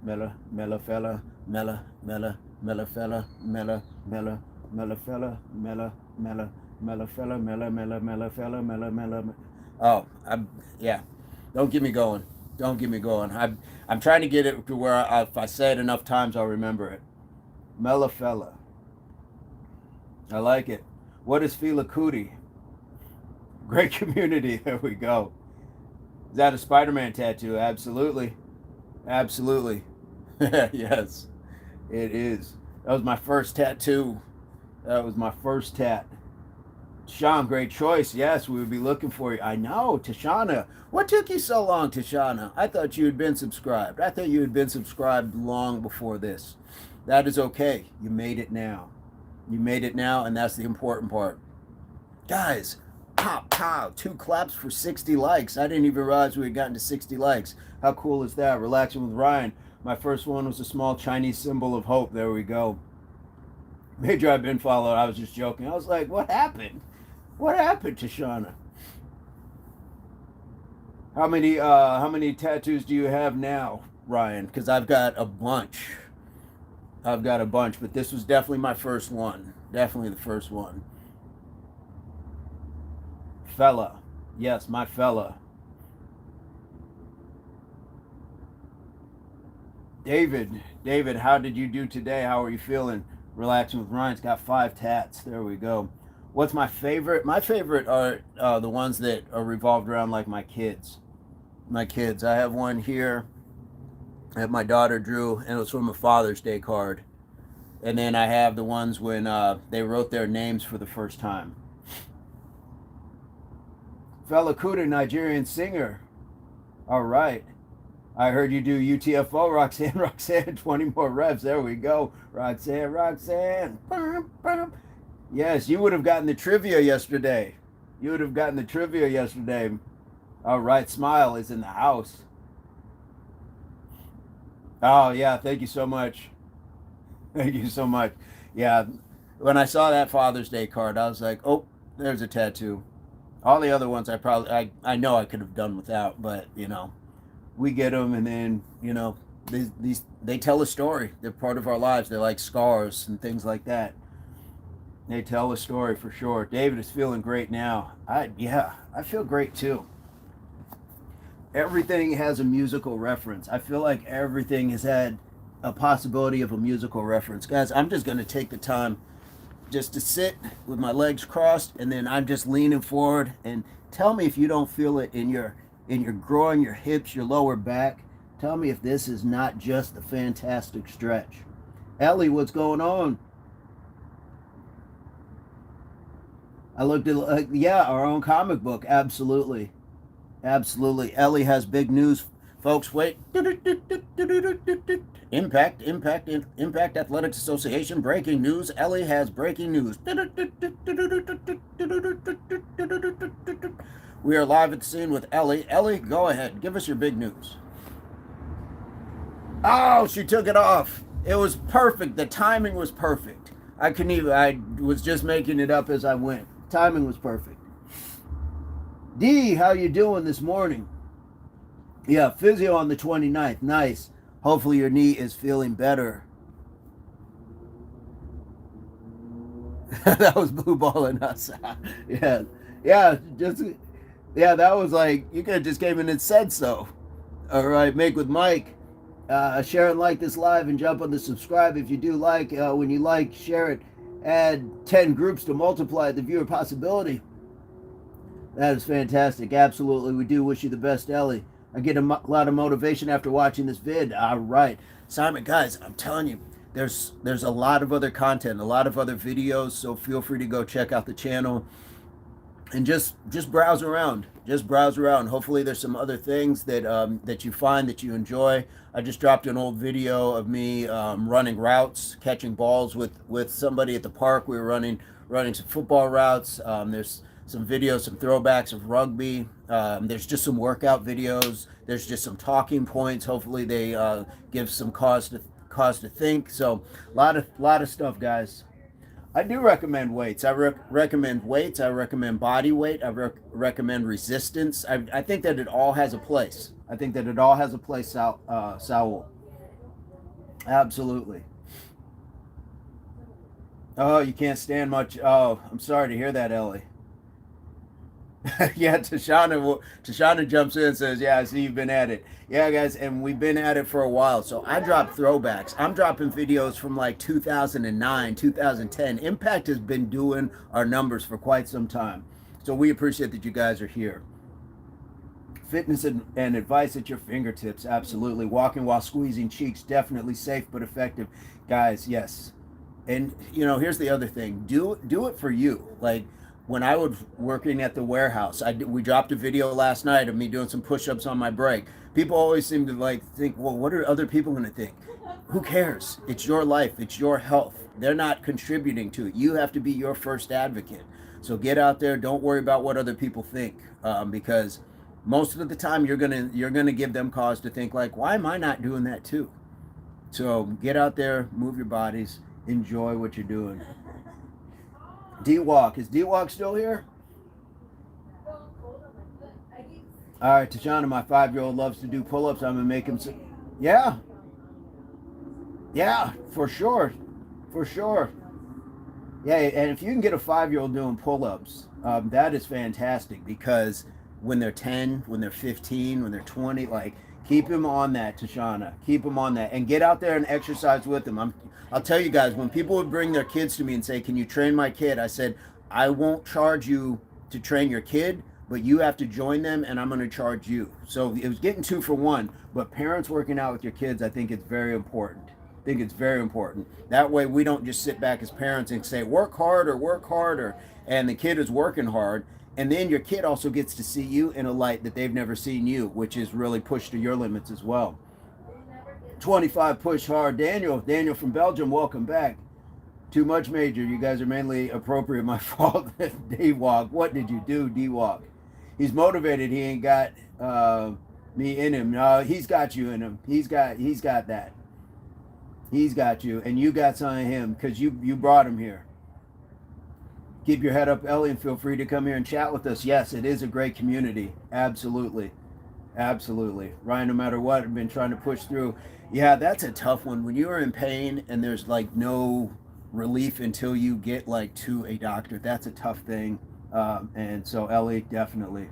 Oh, yeah. Don't get me going. I'm trying to get it to where if I say it enough times, I'll remember it. Melafella. I like it. What is Fela Cootie? Great community. There we go. Is that a Spider-Man tattoo? Absolutely. Yes, it is. That was my first tattoo. Sean, great choice. Yes, we would be looking for you. I know, Tashana. What took you so long, Tashana? I thought you had been subscribed. Long before this. That is okay. You made it now. And that's the important part. Guys, pow, 2 claps for 60 likes. I didn't even realize we had gotten to 60 likes. How cool is that? Relaxing with Ryan. My first one was a small Chinese symbol of hope. There we go. Major, I've been followed. I was just joking. I was like, what happened? What happened, Tashana? How many tattoos do you have now, Ryan? Because I've got a bunch, but this was definitely my first one. Definitely the first one. Fella. Yes, my fella. David, how did you do today? How are you feeling? Relaxing with Ryan's got 5 tats. There we go. What's my favorite? My favorite are the ones that are revolved around like my kids. I have one here that my daughter drew, and it was from a Father's Day card. And then I have the ones when they wrote their names for the first time. Fela Kuti, Nigerian singer. All right. I heard you do UTFO, Roxanne, 20 more reps. There we go. Roxanne. Yes, you would have gotten the trivia yesterday. All right, Smile is in the house. Oh, yeah, thank you so much. Yeah, when I saw that Father's Day card, I was like, oh, there's a tattoo. All the other ones I know I could have done without, but, we get them, and then, they tell a story. They're part of our lives. They're like scars and things like that. They tell a story for sure. David is feeling great now. I feel great too. Everything has a musical reference. I feel like everything has had a possibility of a musical reference. Guys, I'm just going to take the time just to sit with my legs crossed, and then I'm just leaning forward, and tell me if you don't feel it in your groin, your hips, your lower back. Tell me if this is not just a fantastic stretch. Ellie, what's going on? I looked at yeah, our own comic book. Absolutely. Absolutely. Ellie has big news, folks. Wait. Impact Athletics Association breaking news. Ellie has breaking news. We are live at the scene with Ellie. Ellie, go ahead. Give us your big news. Oh, she took it off. It was perfect. The timing was perfect. I couldn't even, I was just making it up as I went. Timing was perfect. D, how you doing this morning? Yeah, physio on the 29th. Nice. Hopefully your knee is feeling better. That was blue balling us. Yeah. Yeah, just yeah, that was like you could have just came in and said so. All right, make with Mike. Share and like this live and jump on the subscribe if you do like. When you like, share it. Add 10 groups to multiply the viewer possibility. That is fantastic. Absolutely. We do wish you the best, Ellie. I get a lot of motivation after watching this vid. All right. Simon, guys, I'm telling you, there's a lot of other content, a lot of other videos, so feel free to go check out the channel and just browse around. Just browse around. Hopefully there's some other things that that you find that you enjoy. I just dropped an old video of me running routes, catching balls with somebody at the park. We were running some football routes. There's some videos, some throwbacks of rugby. There's just some workout videos. There's just some talking points. Hopefully they give some cause to think. So a lot of stuff, guys. I do recommend weights. I recommend weights. I recommend body weight. I recommend resistance. I think that it all has a place. I think that it all has a place, Saul. Absolutely. Oh, you can't stand much. Oh, I'm sorry to hear that, Ellie. Yeah, Tashana jumps in and says, yeah, I see you've been at it. Yeah, guys, and we've been at it for a while. So I drop throwbacks. I'm dropping videos from like 2009, 2010. Impact has been doing our numbers for quite some time. So we appreciate that you guys are here. Fitness and advice at your fingertips. Absolutely. Walking while squeezing cheeks. Definitely safe but effective. Guys, yes. And, here's the other thing. Do it for you. Like, when I was working at the warehouse, we dropped a video last night of me doing some push-ups on my break. People always seem to think, well, what are other people going to think? Who cares? It's your life. It's your health. They're not contributing to it. You have to be your first advocate. So get out there. Don't worry about what other people think, because most of the time you're gonna give them cause to think like, why am I not doing that too? So get out there, move your bodies, enjoy what you're doing. D-Walk. Is D-Walk still here? All right, Tashana, my 5-year-old loves to do pull-ups. I'm going to make him... Yeah. Yeah, for sure. For sure. Yeah, and if you can get a 5-year-old doing pull-ups, that is fantastic, because when they're 10, when they're 15, when they're 20, keep him on that, Tashana. Keep him on that. And get out there and exercise with them. I'll tell you guys, when people would bring their kids to me and say, can you train my kid? I said, I won't charge you to train your kid, but you have to join them, and I'm going to charge you. So it was getting 2 for 1. But parents working out with your kids, I think it's very important. That way we don't just sit back as parents and say, work harder, and the kid is working hard. And then your kid also gets to see you in a light that they've never seen you, which is really pushed to your limits as well. 25 push hard. Daniel from Belgium, welcome back. Too much, Major. You guys are mainly appropriate. My fault. D-Walk. What did you do, D-Walk? He's motivated. He ain't got me in him. No, he's got you in him. He's got that. He's got you, and you got some of him because you brought him here. Keep your head up, Ellie, and feel free to come here and chat with us. Yes, it is a great community. Absolutely. Ryan, no matter what, I've been trying to push through. Yeah, that's a tough one. When you are in pain and there's no relief until you get to a doctor, that's a tough thing. And so Ellie, definitely.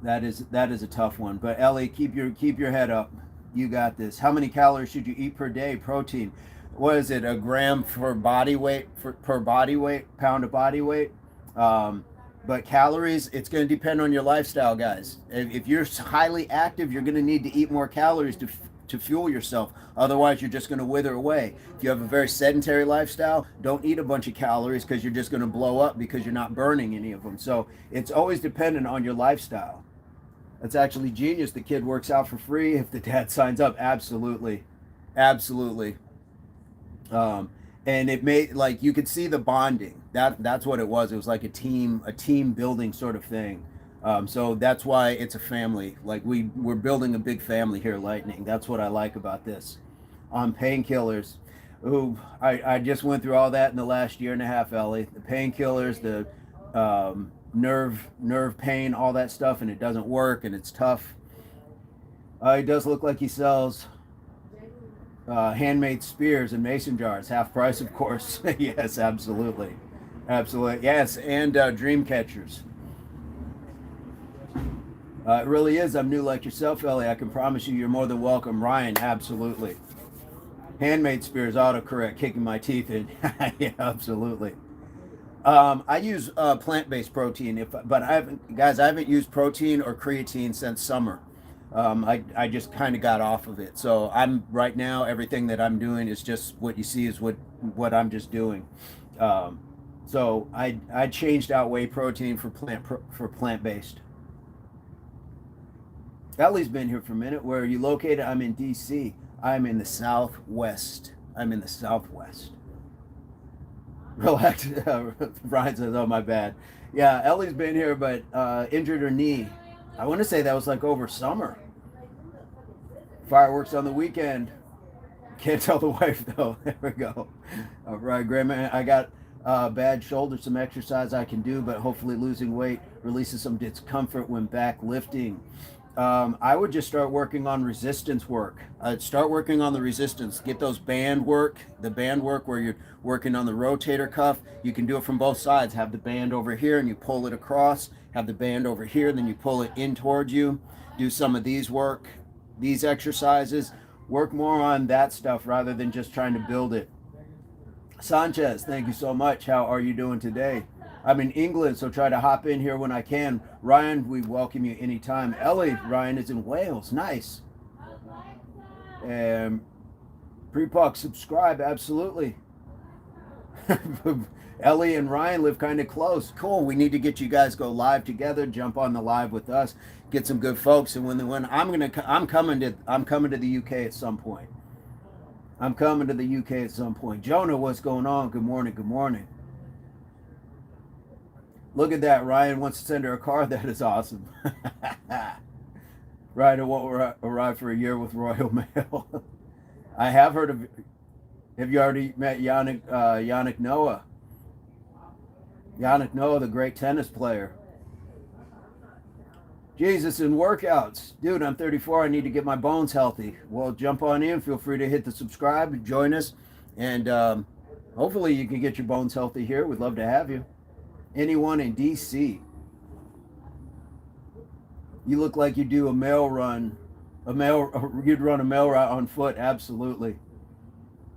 That is a tough one. But Ellie, keep your head up. You got this. How many calories should you eat per day? Protein. What is it? A gram for body weight per body weight, pound of body weight. But calories, it's going to depend on your lifestyle, guys. If you're highly active, you're going to need to eat more calories to fuel yourself. Otherwise, you're just going to wither away. If you have a very sedentary lifestyle, don't eat a bunch of calories because you're just going to blow up because you're not burning any of them. So it's always dependent on your lifestyle. That's actually genius. The kid works out for free if the dad signs up. Absolutely. Absolutely. And it made, like, you could see the bonding. That's what it was. It was like a team building sort of thing. So that's why it's a family. Like, we're building a big family here, Lightning. That's what I like about this. On painkillers, ooh, I just went through all that in the last year and a half, Ellie. The painkillers, the nerve pain, all that stuff, and it doesn't work, and it's tough. He does look like he sells handmade spears and mason jars, half price, of course. Yes, absolutely, absolutely, yes, and dream catchers. It really is. I'm new like yourself, Ellie. I can promise you, you're more than welcome. Ryan, absolutely. Handmade spears, autocorrect, kicking my teeth in. Yeah, absolutely. I use plant-based protein, but I haven't used protein or creatine since summer. I just kind of got off of it. So I'm right now, everything that I'm doing is just what you see is what I'm just doing. So I changed out whey protein for plant-based. Ellie's been here for a minute. Where are you located? I'm in DC. I'm in the Southwest. I'm in the Southwest. Relax. Brian says, "Oh, my bad." Yeah, Ellie's been here, but injured her knee. I want to say that was like over summer. Fireworks on the weekend. Can't tell the wife though. There we go. All right, Grandma. I got bad shoulder. Some exercise I can do, but hopefully losing weight releases some discomfort when back lifting. I would just start working on resistance work. I'd start working on the resistance. Get those the band work where you're working on the rotator cuff. You can do it from both sides. Have the band over here and you pull it across. Have the band over here, then you pull it in towards you. Do some of these exercises. Work more on that stuff rather than just trying to build it. Sanchez, thank you so much. How are you doing today? I'm in England, so try to hop in here when I can. Ryan, we welcome you anytime. Ellie, Ryan is in Wales. Nice. And pre-puck, subscribe, absolutely. Ellie and Ryan live kind of close. Cool. We need to get you guys go live together. Jump on the live with us. Get some good folks. And when I'm coming to the UK at some point. I'm coming to the UK at some point. Jonah, what's going on? Good morning. Good morning. Look at that. Ryan wants to send her a card. That is awesome. Ryan won't arrive for a year with Royal Mail. I have heard of. Have you already met Yannick Noah? Yannick Noah, the great tennis player. Jesus, in workouts. Dude, I'm 34. I need to get my bones healthy. Well, jump on in. Feel free to hit the subscribe. Join us. And hopefully you can get your bones healthy here. We'd love to have you. Anyone in DC? You look like you do a mail run. You'd run a mail route on foot. Absolutely.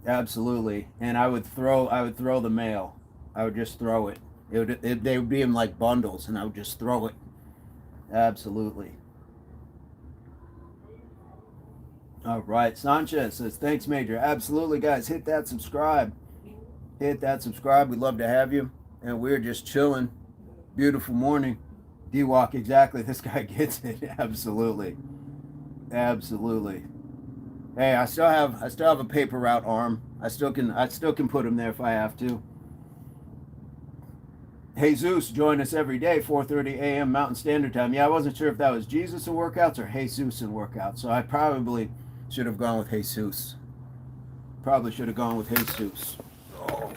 Absolutely. And I would throw the mail. I would just throw it. They would be in like bundles, and I would just throw it. Absolutely. All right. Sanchez says, thanks, Major. Absolutely, guys. Hit that subscribe. Hit that subscribe. We'd love to have you. And we're just chilling. Beautiful morning. D-Walk, exactly. This guy gets it. Absolutely. Absolutely. Hey, I still have a paper route arm. I still can put him there if I have to. Jesus, join us every day, 4:30 a.m. Mountain Standard Time. Yeah, I wasn't sure if that was Jesus in workouts or Jesus in workouts, so I probably should have gone with Jesus. Probably should have gone with Jesus. Oh.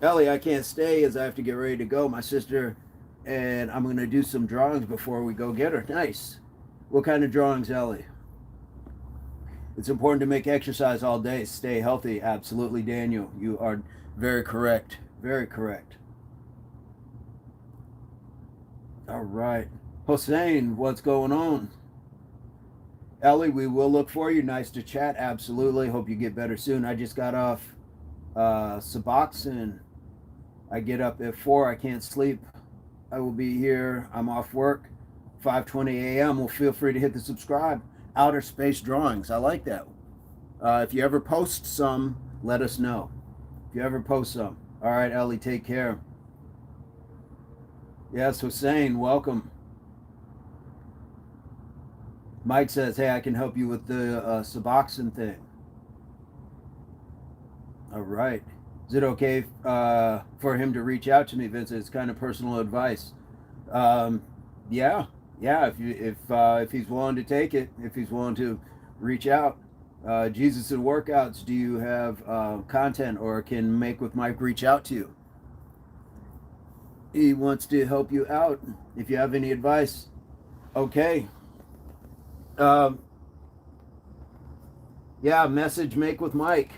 Ellie, I can't stay as I have to get ready to go. My sister and I'm going to do some drawings before we go get her. Nice. What kind of drawings, Ellie? It's important to make exercise all day. Stay healthy. Absolutely, Daniel. You are very correct. Very correct. All right. Hossein, what's going on? Ellie, we will look for you. Nice to chat. Absolutely. Hope you get better soon. I just got off Suboxone. I get up at 4. I can't sleep. I will be here. I'm off work. 5:20 a.m. Well, feel free to hit the subscribe. Outer Space Drawings. I like that. If you ever post some, let us know. If you ever post some. All right, Ellie, take care. Yes, Hussein, welcome. Mike says, hey, I can help you with the Suboxone thing. All right. Is it okay for him to reach out to me, Vincent? It's kind of personal advice. Um, yeah, yeah. If he's willing to take it, if he's willing to reach out. Jesus and Workouts, do you have content, or can Make with Mike reach out to you? He wants to help you out. If you have any advice, okay. Um, yeah, message Make with Mike.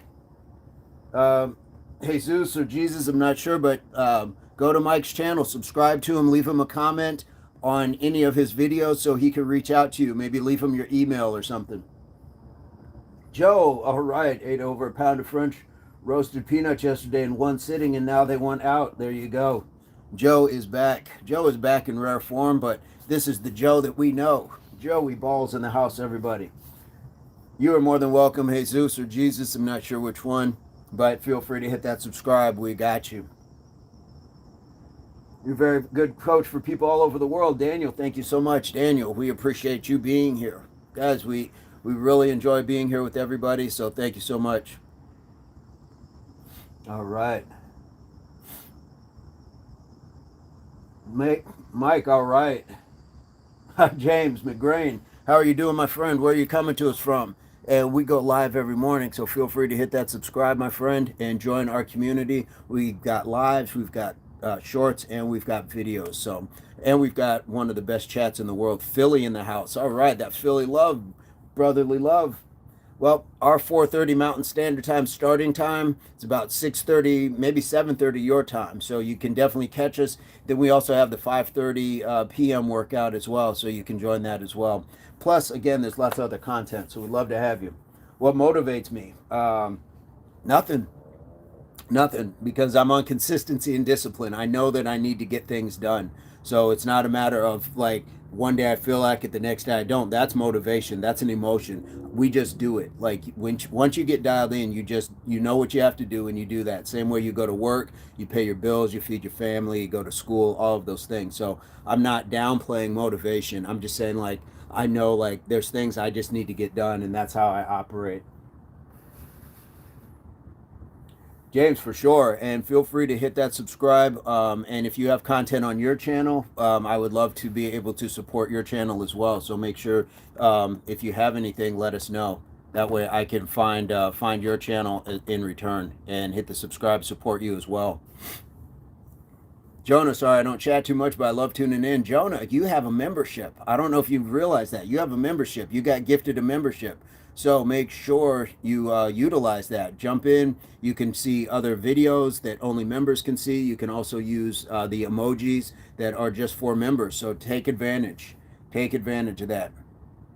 Jesus or Jesus, I'm not sure, but go to Mike's channel, subscribe to him, leave him a comment on any of his videos so he can reach out to you. Maybe leave him your email or something. Joe, all right, ate over a pound of French roasted peanuts yesterday in one sitting, and now they want out. There you go. Joe is back. Joe is back in rare form, but this is the Joe that we know. Joey Balls in the house, everybody. You are more than welcome, Jesus or Jesus. I'm not sure which one, but feel free to hit that subscribe. We got you. You're a very good coach for people all over the world. Daniel, thank you so much. Daniel, we appreciate you being here. Guys, we really enjoy being here with everybody, so thank you so much. All right. Mike, all right. James McGrain, how are you doing, my friend? Where are you coming to us from? And we go live every morning, so feel free to hit that subscribe, my friend, and join our community. We've got lives, we've got shorts, and we've got videos. So, and we've got one of the best chats in the world, Philly in the house. All right, that Philly love, brotherly love. Well, our 4:30 Mountain Standard Time starting time. It's about 6:30, maybe 7:30 your time. So you can definitely catch us. Then we also have the 5:30 p.m. workout as well, so you can join that as well. Plus, again, there's lots of other content, so we'd love to have you. What motivates me? Nothing. Nothing, because I'm on consistency and discipline. I know that I need to get things done. So it's not a matter of like one day I feel like it, the next day I don't. That's motivation. That's an emotion. We just do it. Like once you get dialed in, you know what you have to do, and you do that. Same way you go to work, you pay your bills, you feed your family, you go to school, all of those things. So I'm not downplaying motivation. I'm just saying, like, I know, like, there's things I just need to get done, and that's how I operate. James, for sure. And feel free to hit that subscribe. And if you have content on your channel, I would love to be able to support your channel as well. So make sure if you have anything, let us know. That way I can find your channel in return and hit the subscribe, support you as well. Jonah, sorry I don't chat too much, but I love tuning in. Jonah, you have a membership. I don't know if you've realized that. You have a membership. You got gifted a membership. So make sure you utilize that. Jump in. You can see other videos that only members can see. You can also use the emojis that are just for members. So take advantage. Take advantage of that.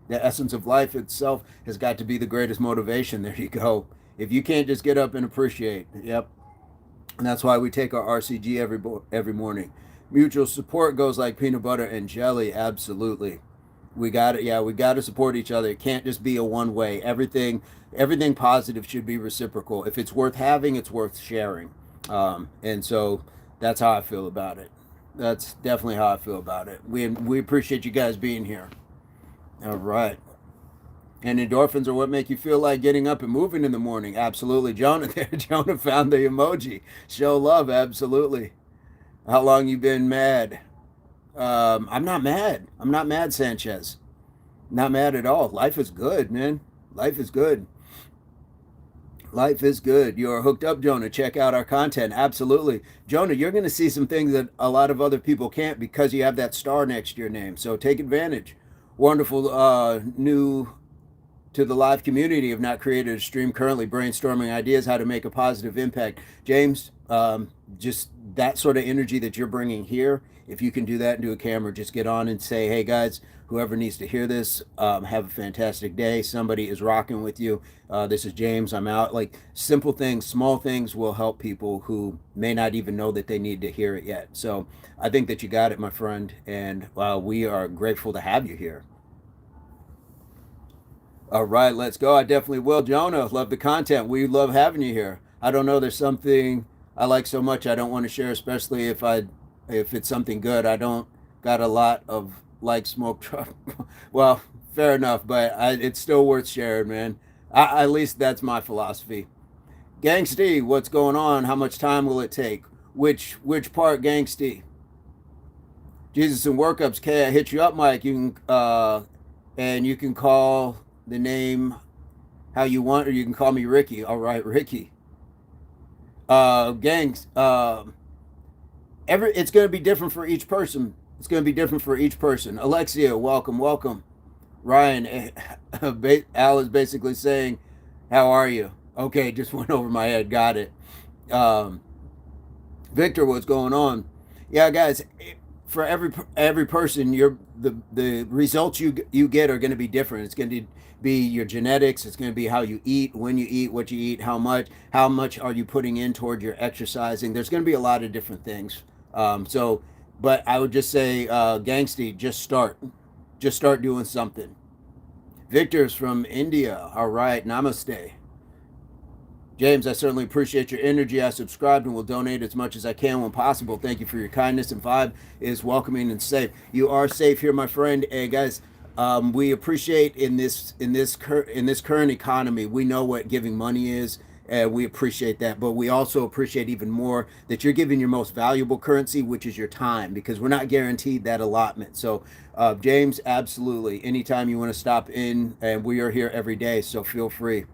The essence of life itself has got to be the greatest motivation. There you go. If you can't just get up and appreciate, yep. And that's why we take our RCG every morning. Mutual support goes like peanut butter and jelly. Absolutely. We got it. Yeah, we got to support each other. It can't just be a one way. Everything positive should be reciprocal. If it's worth having, it's worth sharing. And so that's how I feel about it. That's definitely how I feel about it. We appreciate you guys being here. All right. And endorphins are what make you feel like getting up and moving in the morning. Absolutely. Jonah there. Jonah found the emoji. Show love. Absolutely. How long you been mad? I'm not mad. I'm not mad, Sanchez. Not mad at all. Life is good, man. Life is good. Life is good. You're hooked up, Jonah. Check out our content. Absolutely. Jonah, you're going to see some things that a lot of other people can't because you have that star next to your name. So take advantage. Wonderful new to the live community. Have not created a stream, currently brainstorming ideas how to make a positive impact. James, just that sort of energy that you're bringing here, if you can do that into a camera, just get on and say, hey guys, whoever needs to hear this, have a fantastic day. Somebody is rocking with you. This is James. I'm out. Like simple things, small things will help people who may not even know that they need to hear it yet. So I think that you got it, my friend. And we are grateful to have you here. All right, let's go. I definitely will. Jonah, love the content. We love having you here. I don't know, there's something I like so much I don't want to share, especially if it's something good. I don't got a lot of like smoke truck. Well, fair enough, but it's still worth sharing, man. At least that's my philosophy. Gangsty, what's going on? How much time will it take? Which part, Gangsty? Jesus and workups. Okay, I hit you up, Mike. You can and you can call the name how you want, or you can call me Ricky. All right, Ricky. Gangs. It's going to be different for each person. It's going to be different for each person. Alexia, welcome, welcome. Ryan, Al is basically saying, "How are you?" Okay, just went over my head. Got it. Um, Victor, what's going on? Yeah, guys, for every person, the results you get are going to be different. It's going to be your genetics. It's going to be how you eat, when you eat, what you eat, how much are you putting in toward your exercising. There's going to be a lot of different things. But I would just say, Gangsty, just start doing something. Victor's from India. All right, namaste. James, I certainly appreciate your energy. I subscribed and will donate as much as I can when possible. Thank you for your kindness, and vibe is welcoming and safe. You are safe here, my friend. Hey, guys, we appreciate in this current economy. We know what giving money is, and we appreciate that. But we also appreciate even more that you're giving your most valuable currency, which is your time, because we're not guaranteed that allotment. So, James, absolutely. Anytime you want to stop in, and we are here every day, so feel free.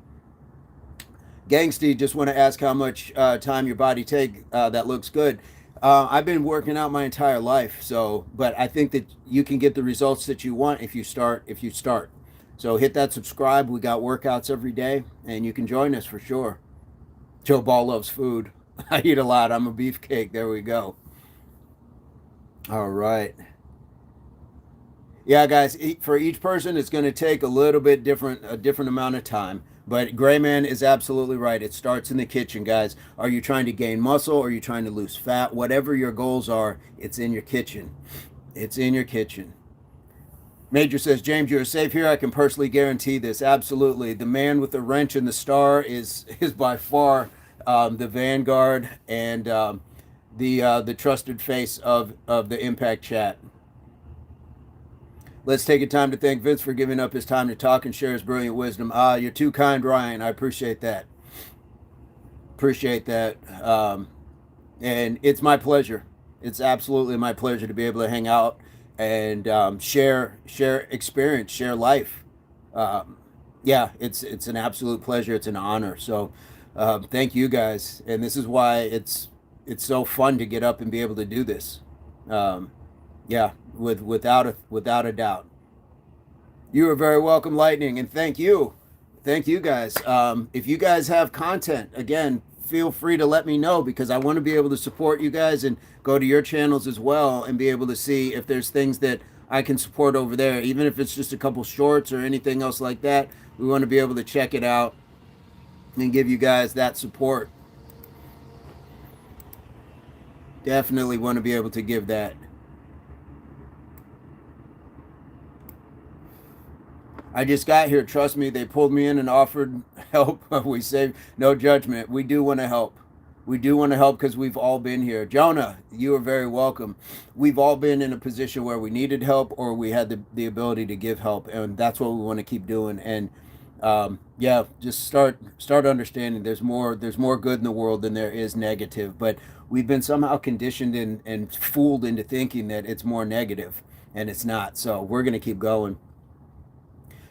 Gangsty, just want to ask how much time your body take. That looks good. I've been working out my entire life, so but I think that you can get the results that you want if you start. So hit that subscribe. We got workouts every day, and you can join us for sure. Joe Ball loves food. I eat a lot. I'm a beefcake. There we go. All right. Yeah, guys, for each person, it's going to take a different amount of time. But Grayman is absolutely right. It starts in the kitchen, guys. Are you trying to gain muscle? Or are you trying to lose fat? Whatever your goals are, it's in your kitchen. It's in your kitchen. Major says, James, you're safe here. I can personally guarantee this. Absolutely. The man with the wrench and the star is by far the vanguard and the trusted face of the Impact Chat. Let's take a time to thank Vince for giving up his time to talk and share his brilliant wisdom. You're too kind, Ryan. I appreciate that. Appreciate that. And it's my pleasure. It's absolutely my pleasure to be able to hang out and share experience, share life. Yeah, it's an absolute pleasure. It's an honor. So thank you guys. And this is why it's so fun to get up and be able to do this. Yeah, without a doubt. You are very welcome, Lightning, and thank you guys. If you guys have content, again, feel free to let me know, because I want to be able to support you guys and go to your channels as well and be able to see if there's things that I can support over there, even if it's just a couple shorts or anything else like that. We want to be able to check it out and give you guys that support. Definitely want to be able to give that. I just got here. Trust me, they pulled me in and offered help. We say no judgment. We do want to help. We do want to help because we've all been here. Jonah, you are very welcome. We've all been in a position where we needed help or we had the ability to give help, and that's what we want to keep doing. And yeah, just start understanding there's more good in the world than there is negative. But we've been somehow conditioned and fooled into thinking that it's more negative, and it's not. So we're going to keep going.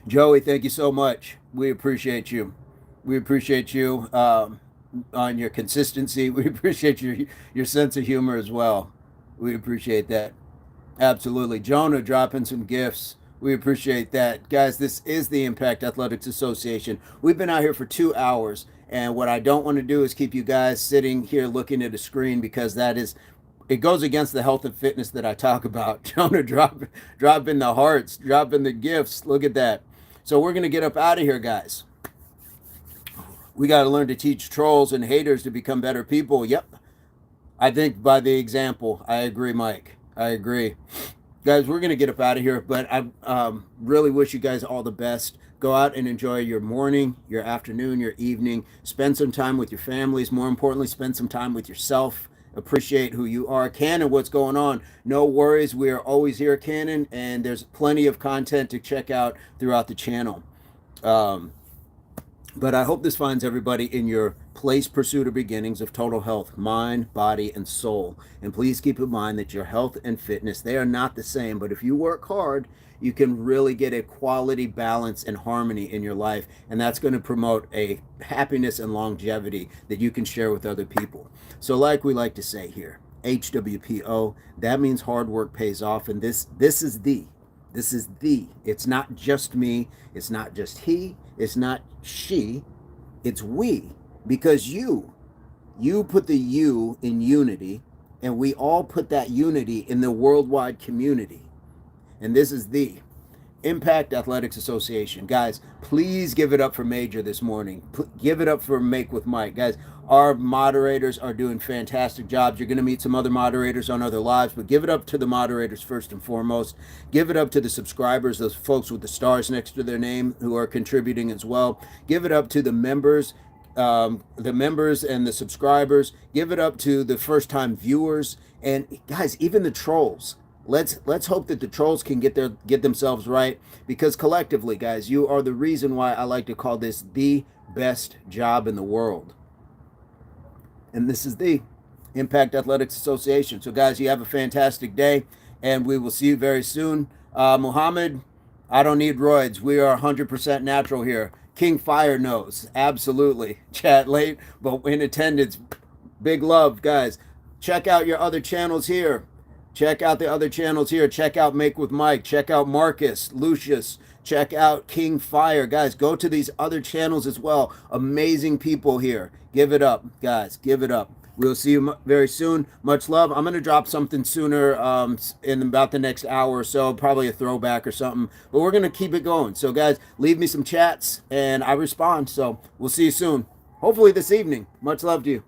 Joey, thank you so much. We appreciate you. We appreciate you on your consistency. We appreciate your sense of humor as well. We appreciate that. Absolutely. Jonah dropping some gifts. We appreciate that. Guys, this is the Impact Athletics Association. We've been out here for 2 hours, And what I don't want to do is keep you guys sitting here looking at a screen, because it goes against the health and fitness that I talk about. Jonah, drop in the hearts, drop in the gifts. Look at that. So we're going to get up out of here, guys. We got to learn to teach trolls and haters to become better people. Yep. I think by the example. I agree, Mike. I agree. Guys, we're going to get up out of here, but I really wish you guys all the best. Go out and enjoy your morning, your afternoon, your evening. Spend some time with your families. More importantly, spend some time with yourself. Appreciate who you are. Cannon, what's going on? No worries. We are always here, Cannon, and there's plenty of content to check out throughout the channel. But I hope this finds everybody in your place, pursuit, or beginnings of total health, mind, body, and soul. And please keep in mind that your health and fitness, they are not the same. But if you work hard, you can really get a quality balance and harmony in your life. And that's going to promote a happiness and longevity that you can share with other people. So like we like to say here, HWPO, that means hard work pays off. And this is the. It's not just me. It's not just he. It's not she. It's we. Because you put the you in unity, and we all put that unity in the worldwide community. And this is the Impact Athletics Association. Guys, please give it up for Major this morning. Give it up for Make with Mike. Guys, our moderators are doing fantastic jobs. You're going to meet some other moderators on other lives, but give it up to the moderators first and foremost. Give it up to the subscribers, those folks with the stars next to their name who are contributing as well. Give it up to the members and the subscribers. Give it up to the first-time viewers. And guys, even the trolls. Let's hope that the trolls can get themselves right, because collectively, guys, you are the reason why I like to call this the best job in the world. And this is the Impact Athletics Association. So, guys, you have a fantastic day, and we will see you very soon. Muhammad, I don't need roids. We are 100% natural here. King Fire knows. Absolutely. Chat late, but in attendance. Big love, guys. Check out your other channels here. Check out the other channels here. Check out Make with Mike. Check out Marcus, Lucius. Check out King Fire. Guys, go to these other channels as well. Amazing people here. Give it up, guys. Give it up. We'll see you very soon. Much love. I'm going to drop something sooner in about the next hour or so, probably a throwback or something. But we're going to keep it going. So, guys, leave me some chats, and I respond. So we'll see you soon. Hopefully this evening. Much love to you.